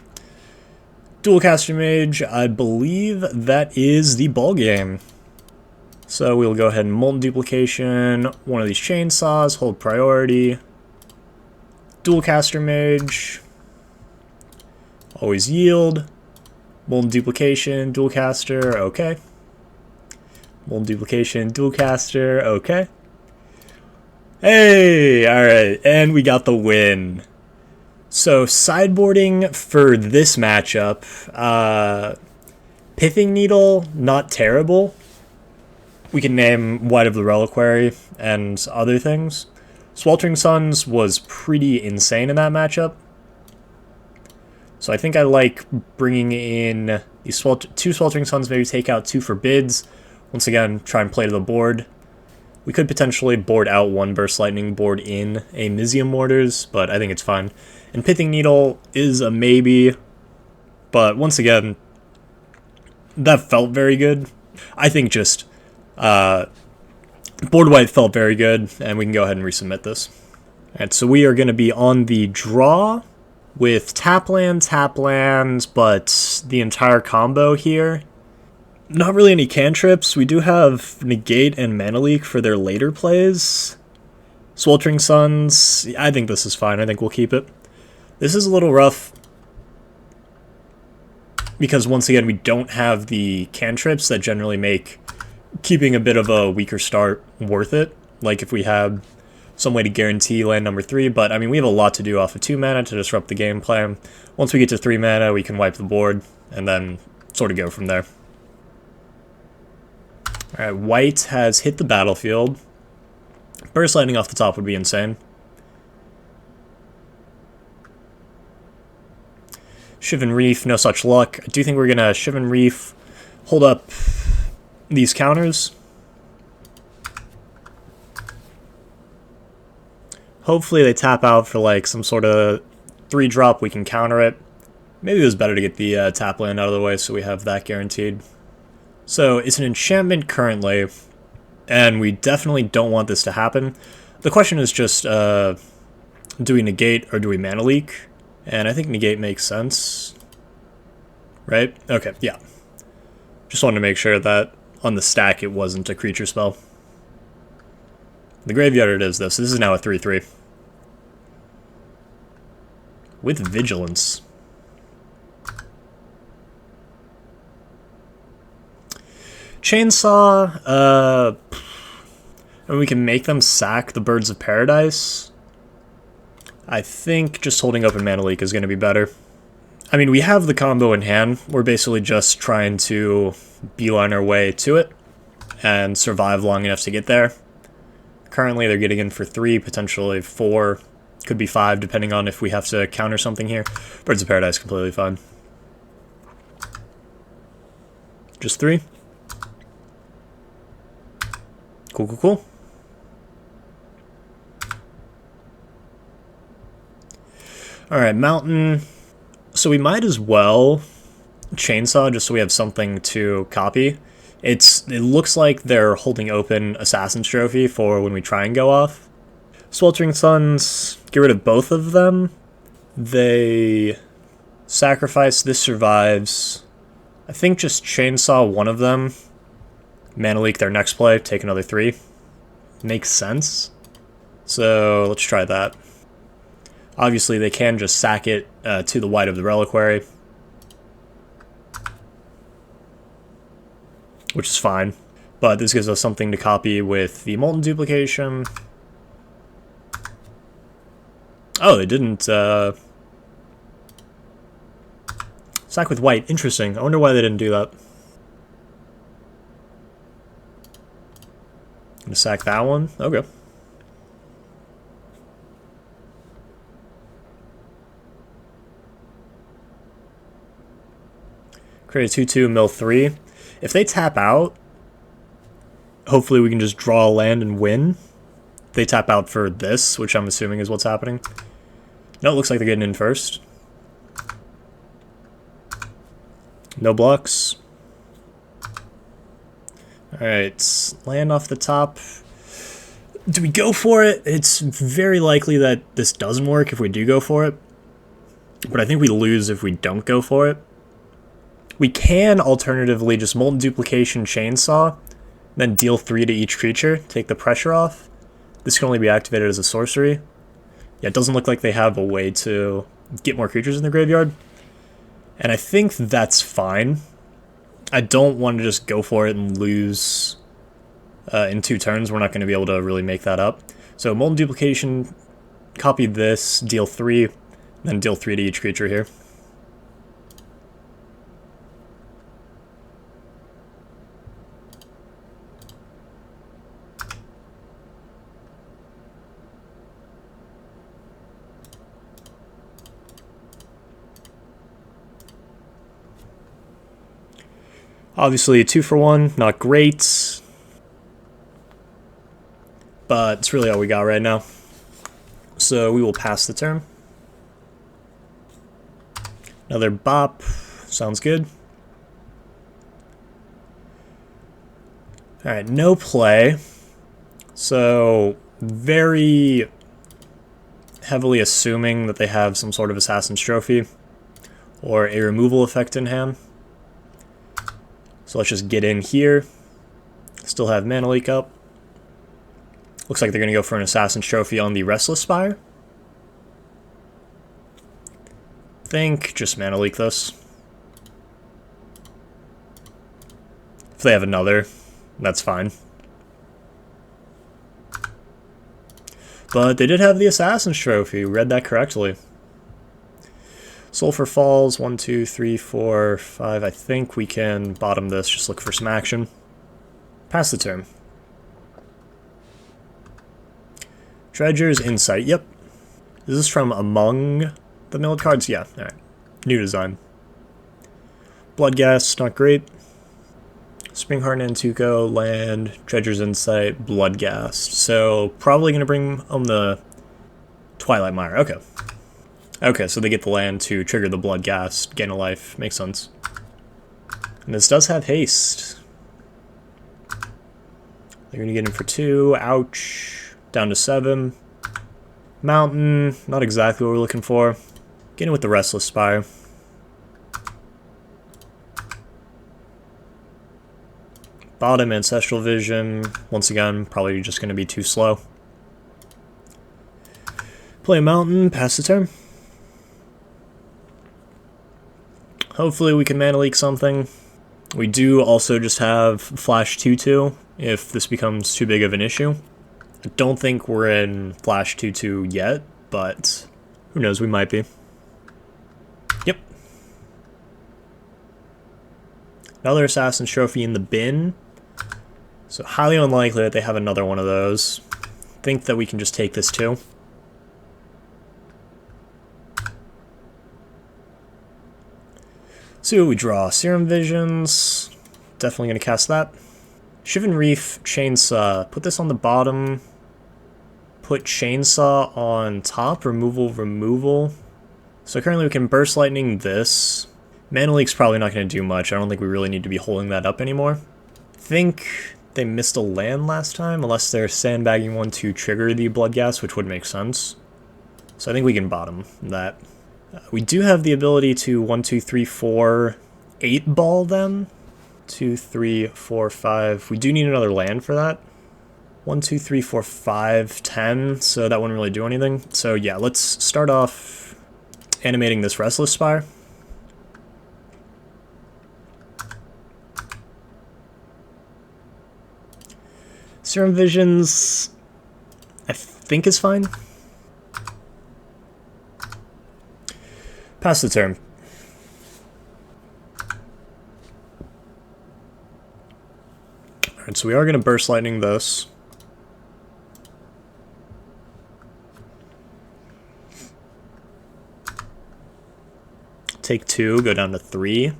Dualcaster Mage. I believe that is the ball game. So we'll go ahead and Molten Duplication. One of these Chainsaws, hold priority. Dualcaster Mage. Always yield. Molten Duplication, Dualcaster, okay. Molten Duplication, Dualcaster, okay. Hey, alright, and we got the win. So, sideboarding for this matchup, Pithing Needle, not terrible. We can name Wight of the Reliquary and other things. Sweltering Suns was pretty insane in that matchup. So I think I like bringing in these 2 Sweltering Suns, maybe take out 2 Forbids. Once again, try and play to the board. We could potentially board out 1 Burst Lightning, board in a Mizium Mortars, but I think it's fine. And Pithing Needle is a maybe, but once again, that felt very good. I think just board wipe felt very good, and we can go ahead and resubmit this. Alright, so we are going to be on the draw with tap land, but the entire combo here. Not really any cantrips. We do have Negate and Mana Leak for their later plays. Sweltering Suns, I think this is fine. I think we'll keep it. This is a little rough because once again we don't have the cantrips that generally make keeping a bit of a weaker start worth it. Like if we had some way to guarantee land number 3, but I mean we have a lot to do off of 2 mana to disrupt the game plan. Once we get to 3 mana we can wipe the board and then sort of go from there. Alright, Wight has hit the battlefield. Burst Lightning off the top would be insane. Shivan Reef, no such luck. I do think we're going to Shivan Reef, hold up these counters. Hopefully they tap out for like some sort of 3-drop, we can counter it. Maybe it was better to get the tap land out of the way so we have that guaranteed. So it's an enchantment currently, and we definitely don't want this to happen. The question is just, do we negate or do we mana leak? And I think negate makes sense. Right? Okay, yeah. Just wanted to make sure that on the stack it wasn't a creature spell. The graveyard it is, though, so this is now a 3/3. With Vigilance. Chainsaw, and we can make them sack the Birds of Paradise. I think just holding open Mana Leak is going to be better. I mean, we have the combo in hand. We're basically just trying to beeline our way to it and survive long enough to get there. Currently, they're getting in for 3, potentially 4, could be 5, depending on if we have to counter something here. Birds of Paradise, completely fine. Just 3. Cool, cool, cool. Alright, Mountain. So we might as well Chainsaw just so we have something to copy. It looks like they're holding open Assassin's Trophy for when we try and go off. Sweltering Suns, get rid of both of them. They sacrifice, this survives. I think just Chainsaw one of them. Mana Leak their next play, take another 3. Makes sense. So let's try that. Obviously they can just sack it to the Wight of the Reliquary, which is fine. But this gives us something to copy with the Molten Duplication. Oh, they didn't sack with Wight. Interesting. I wonder why they didn't do that. Gonna sack that one? Okay. Create a 2/2, mill 3. If they tap out, hopefully we can just draw a land and win. They tap out for this, which I'm assuming is what's happening. No, it looks like they're getting in first. No blocks. Alright, land off the top. Do we go for it? It's very likely that this doesn't work if we do go for it. But I think we lose if we don't go for it. We can alternatively just Molten Duplication Chainsaw, then deal 3 to each creature, take the pressure off. This can only be activated as a sorcery. Yeah, it doesn't look like they have a way to get more creatures in the graveyard. And I think that's fine. I don't want to just go for it and lose in 2 turns. We're not going to be able to really make that up. So Molten Duplication, copy this, deal 3, then deal 3 to each creature here. Obviously, 2 for 1, not great. But it's really all we got right now. So we will pass the turn. Another bop. Sounds good. Alright, no play. So, very heavily assuming that they have some sort of Assassin's Trophy or a removal effect in hand. So let's just get in here. Still have Mana Leak up. Looks like they're going to go for an Assassin's Trophy on the Restless Spire. Think just Mana Leak this. If they have another, that's fine. But they did have the Assassin's Trophy. We read that correctly. Sulfur Falls, 1, 2, 3, 4, 5. I think we can bottom this, just look for some action. Pass the turn. Dredger's Insight, yep. Is this from among the milled cards? Yeah, alright. New design. Bloodghast, not great. Springheart Nantuko, land, Dredger's Insight, Bloodghast. So, probably going to bring home the Twilight Mire. Okay. Okay, so they get the land to trigger the Bloodghast, gain a life. Makes sense. And this does have haste. They're going to get in for 2. Ouch. Down to 7. Mountain, not exactly what we're looking for. Get in with the Restless Spire. Bottom, Ancestral Vision. Once again, probably just going to be too slow. Play a Mountain, pass the turn. Hopefully we can Mana Leak something. We do also just have Flash 2/2 if this becomes too big of an issue. I don't think we're in Flash 2/2 yet, but who knows, we might be. Yep. Another Assassin's Trophy in the bin. So highly unlikely that they have another one of those. Think that we can just take this too. See what we draw. Serum Visions. Definitely going to cast that. Shivan Reef, Chainsaw. Put this on the bottom. Put Chainsaw on top. Removal. So currently we can Burst Lightning this. Mana Leak's probably not going to do much. I don't think we really need to be holding that up anymore. I think they missed a land last time, unless they're sandbagging one to trigger the Bloodghast, which would make sense. So I think we can bottom that. We do have the ability to 1, 2, 3, 4, 8 ball them. 2, 3, 4, 5. We do need another land for that. 1, 2, 3, 4, 5, 10. So that wouldn't really do anything. So yeah, let's start off animating this Restless Spire. Serum Visions, I think is fine. Pass the turn. Alright, so we are going to Burst Lightning this. Take 2, go down to 3.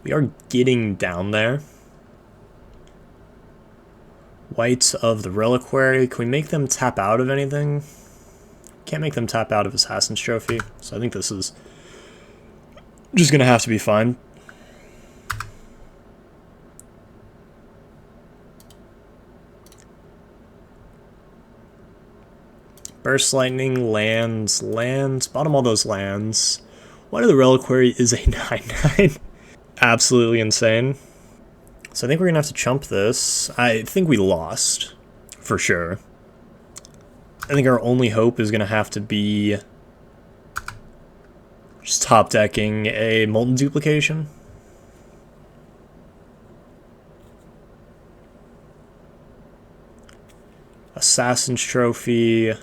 We are getting down there. Wight of the Reliquary. Can we make them tap out of anything? Can't make them tap out of Assassin's Trophy, so I think this is just gonna have to be fine. Burst Lightning, lands, bottom all those lands. Wight of the Reliquary is a 9/9. Absolutely insane. So I think we're gonna have to chump this. I think we lost, for sure. I think our only hope is going to have to be just top decking a Molten Duplication. Assassin's Trophy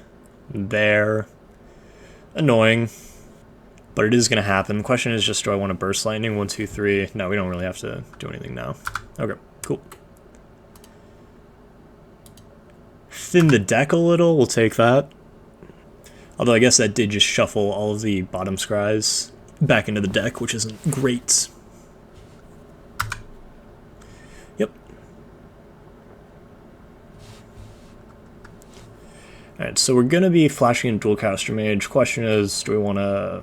there. Annoying, but it is going to happen. The question is just, do I want to Burst Lightning? 1, 2, 3. No, we don't really have to do anything now. Okay, cool. Thin the deck a little, we'll take that. Although I guess that did just shuffle all of the bottom scries back into the deck, which isn't great. Yep. Alright, so we're going to be flashing in Dualcaster Mage. Question is, do we want to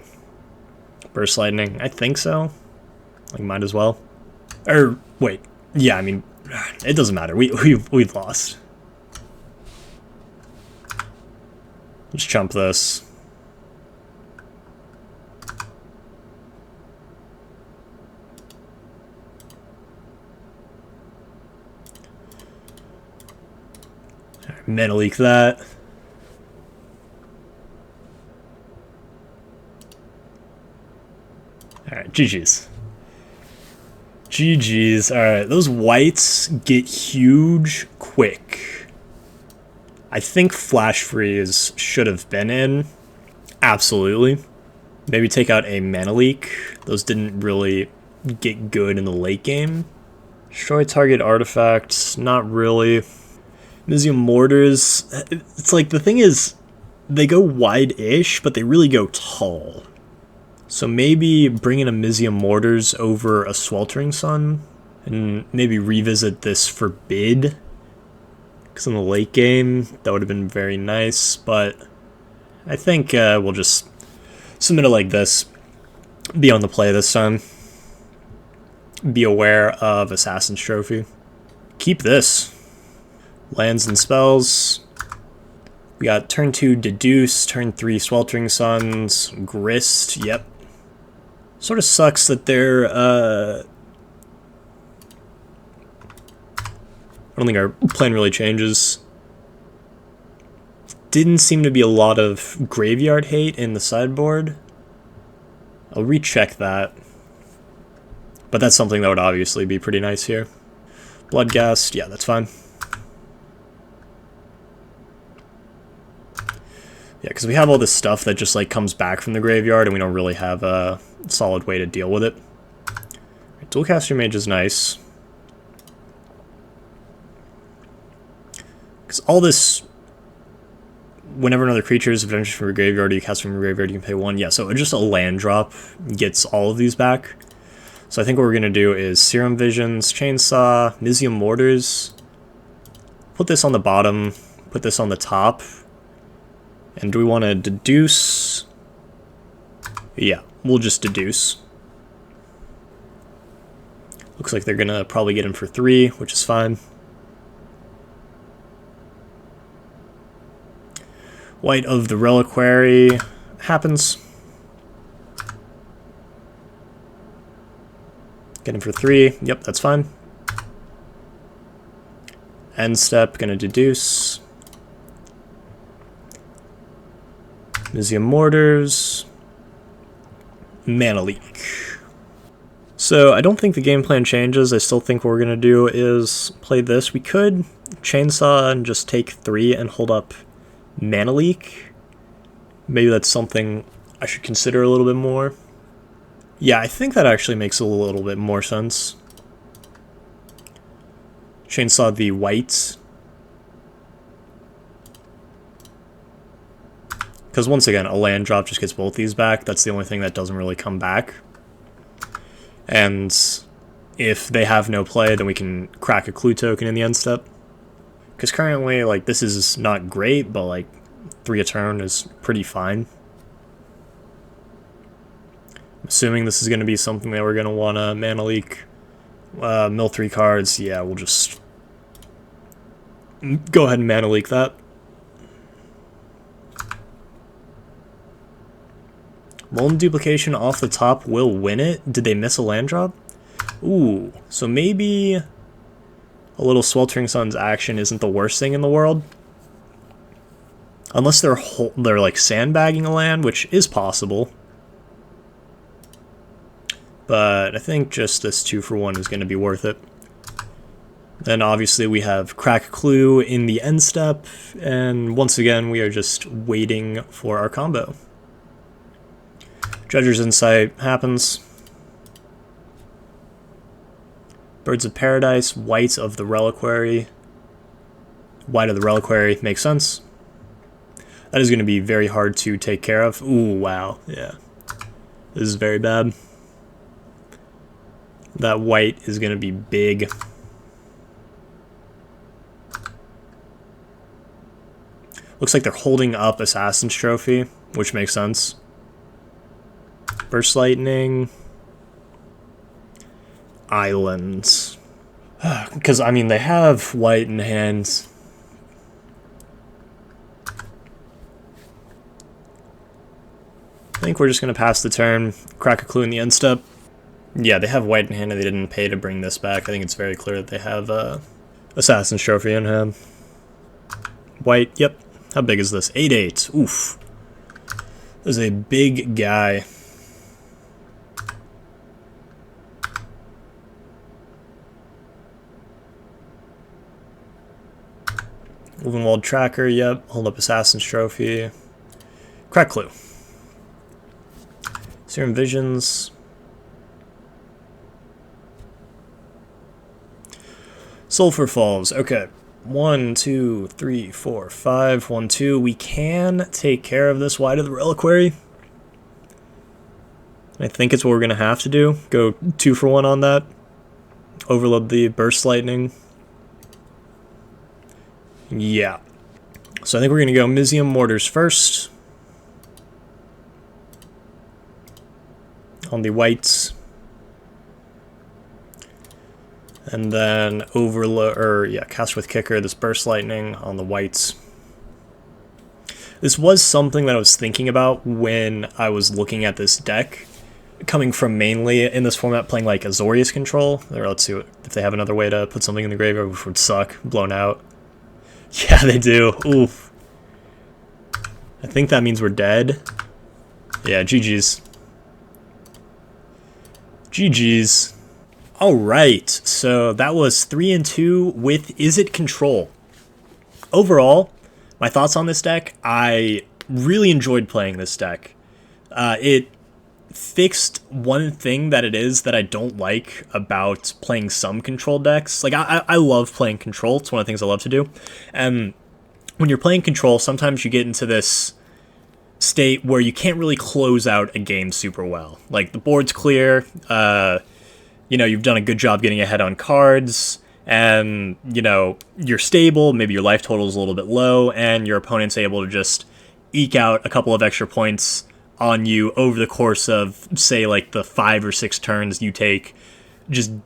Burst Lightning? I think so. Like, might as well. Or, wait. Yeah, I mean, it doesn't matter. We've lost. Just chump this. Mana leak that. Alright, GG's. GG's. Alright, those Wights get huge quick. I think Flash Freeze should have been in. Absolutely. Maybe take out a Mana Leak. Those didn't really get good in the late game. Destroy target artifacts. Not really. Mizzium Mortars. It's like, the thing is, they go wide-ish, but they really go tall. So maybe bring in a Mizzium Mortars over a Sweltering Sun, and maybe revisit this Forbid. Because in the late game, that would have been very nice, but I think we'll just submit it like this. Be on the play this time. Be aware of Assassin's Trophy. Keep this. Lands and spells. We got turn 2 Deduce, turn 3 Sweltering Suns, Grist, yep. Sort of sucks that they're, I don't think our plan really changes. Didn't seem to be a lot of graveyard hate in the sideboard. I'll recheck that. But that's something that would obviously be pretty nice here. Bloodghast, yeah, that's fine. Yeah, because we have all this stuff that just like comes back from the graveyard and we don't really have a solid way to deal with it. Dualcaster Mage is nice. Because all this, whenever another creature is adventured from your graveyard or you cast from your graveyard, you can pay 1. Yeah, so just a land drop gets all of these back. So I think what we're going to do is Serum Visions, Chainsaw, Mizzium Mortars, put this on the bottom, put this on the top. And do we want to deduce? Yeah, we'll just deduce. Looks like they're going to probably get him for 3, which is fine. Wight of the Reliquary happens. Get him for 3. Yep, that's fine. End step, going to deduce. Mizzium Mortars, Mana Leak. So I don't think the game plan changes. I still think what we're going to do is play this. We could Chainsaw and just take 3 and hold up Mana Leak. Maybe that's something I should consider a little bit more. Yeah, I think that actually makes a little bit more sense. Chainsaw the Wight. Because once again, a land drop just gets both these back. That's the only thing that doesn't really come back. And if they have no play, then we can crack a clue token in the end step. Because currently, like, this is not great, but like 3 a turn is pretty fine. I'm assuming this is going to be something that we're going to want to Mana Leak. Mill 3 cards, yeah, we'll just go ahead and Mana Leak that. Molten Duplication off the top will win it. Did they miss a land drop? Ooh, so maybe a little Sweltering Sun's action isn't the worst thing in the world. Unless they're like sandbagging a land, which is possible. But I think just this 2-for-1 is going to be worth it. Then obviously we have Crack Clue in the end step, and once again we are just waiting for our combo. Judger's Insight happens. Birds of Paradise, Wight of the Reliquary. Wight of the Reliquary makes sense. That is going to be very hard to take care of. Ooh, wow, yeah. This is very bad. That Wight is going to be big. Looks like they're holding up Assassin's Trophy, which makes sense. Burst Lightning. Islands. Because, I mean, they have Wight in hand. I think we're just going to pass the turn, crack a clue in the end step. Yeah, they have Wight in hand and they didn't pay to bring this back. I think it's very clear that they have Assassin's Trophy in hand. Wight, yep. How big is this? 8/8. Oof. This is a big guy. Wolvenwald Tracker, yep. Hold up Assassin's Trophy. Crack Clue. Serum Visions. Sulfur Falls, okay. 1, 2, 3, 4, 5, 1, 2. We can take care of this Wight of the Reliquary. I think it's what we're going to have to do. Go 2 for 1 on that. Overload the Burst Lightning. Yeah. So I think we're going to go Mizium Mortars first. On the Wights. And then cast with Kicker, this Burst Lightning on the Wights. This was something that I was thinking about when I was looking at this deck. Coming from mainly in this format playing like Azorius control. Or let's see if they have another way to put something in the graveyard, which would suck. Blown out. Yeah, they do. Oof. I think that means we're dead. Yeah, GG's. GG's. Alright, so that was 3 and 2 with Izzet Control. Overall, my thoughts on this deck, I really enjoyed playing this deck. It fixed one thing that it is that I don't like about playing some control decks. Like, I love playing control, it's one of the things I love to do. And when you're playing control, sometimes you get into this state where you can't really close out a game super well. Like, the board's clear, you know, you've done a good job getting ahead on cards, and, you know, you're stable, maybe your life total is a little bit low, and your opponent's able to just eke out a couple of extra points on you over the course of, say, like, the 5 or 6 turns you take, just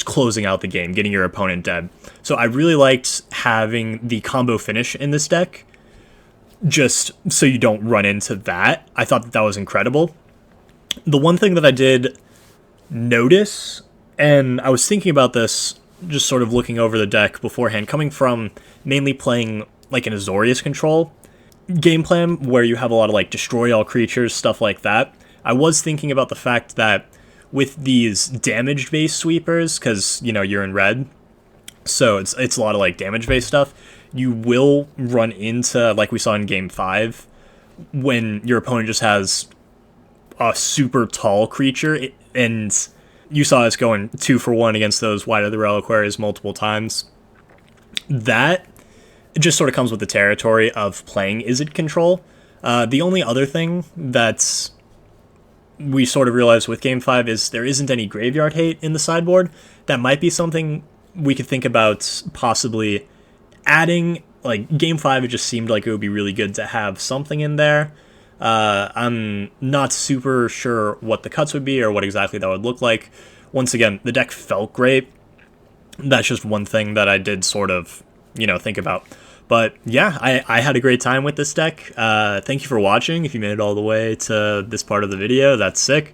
closing out the game, getting your opponent dead. So I really liked having the combo finish in this deck, just so you don't run into that. I thought that was incredible. The one thing that I did notice, and I was thinking about this just sort of looking over the deck beforehand, coming from mainly playing like an Azorius control game plan where you have a lot of like destroy all creatures, stuff like that. I was thinking about the fact that with these damage based sweepers, because you know you're in red, so it's a lot of like damage based stuff, you will run into, like we saw in game 5, when your opponent just has a super tall creature, and you saw us going 2 for 1 against those Wight of the Reliquaries multiple times. That just sort of comes with the territory of playing Izzet Control. The only other thing that we sort of realized with game 5 is there isn't any graveyard hate in the sideboard. That might be something we could think about possibly adding. Like, game 5, it just seemed like it would be really good to have something in there. I'm not super sure what the cuts would be or what exactly that would look like. Once again, the deck felt great. That's just one thing that I did sort of, you know, think about. But yeah, I had a great time with this deck. Thank you for watching. If you made it all the way to this part of the video, that's sick.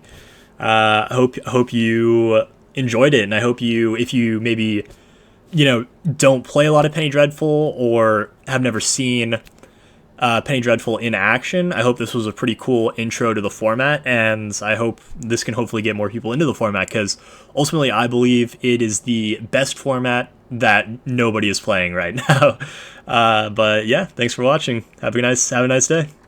Hope you enjoyed it, and I hope you, if you maybe, you know, don't play a lot of Penny Dreadful or have never seen Penny Dreadful in action, I hope this was a pretty cool intro to the format, and I hope this can hopefully get more people into the format, because ultimately I believe it is the best format that nobody is playing right now. But yeah, thanks for watching. Have a nice day.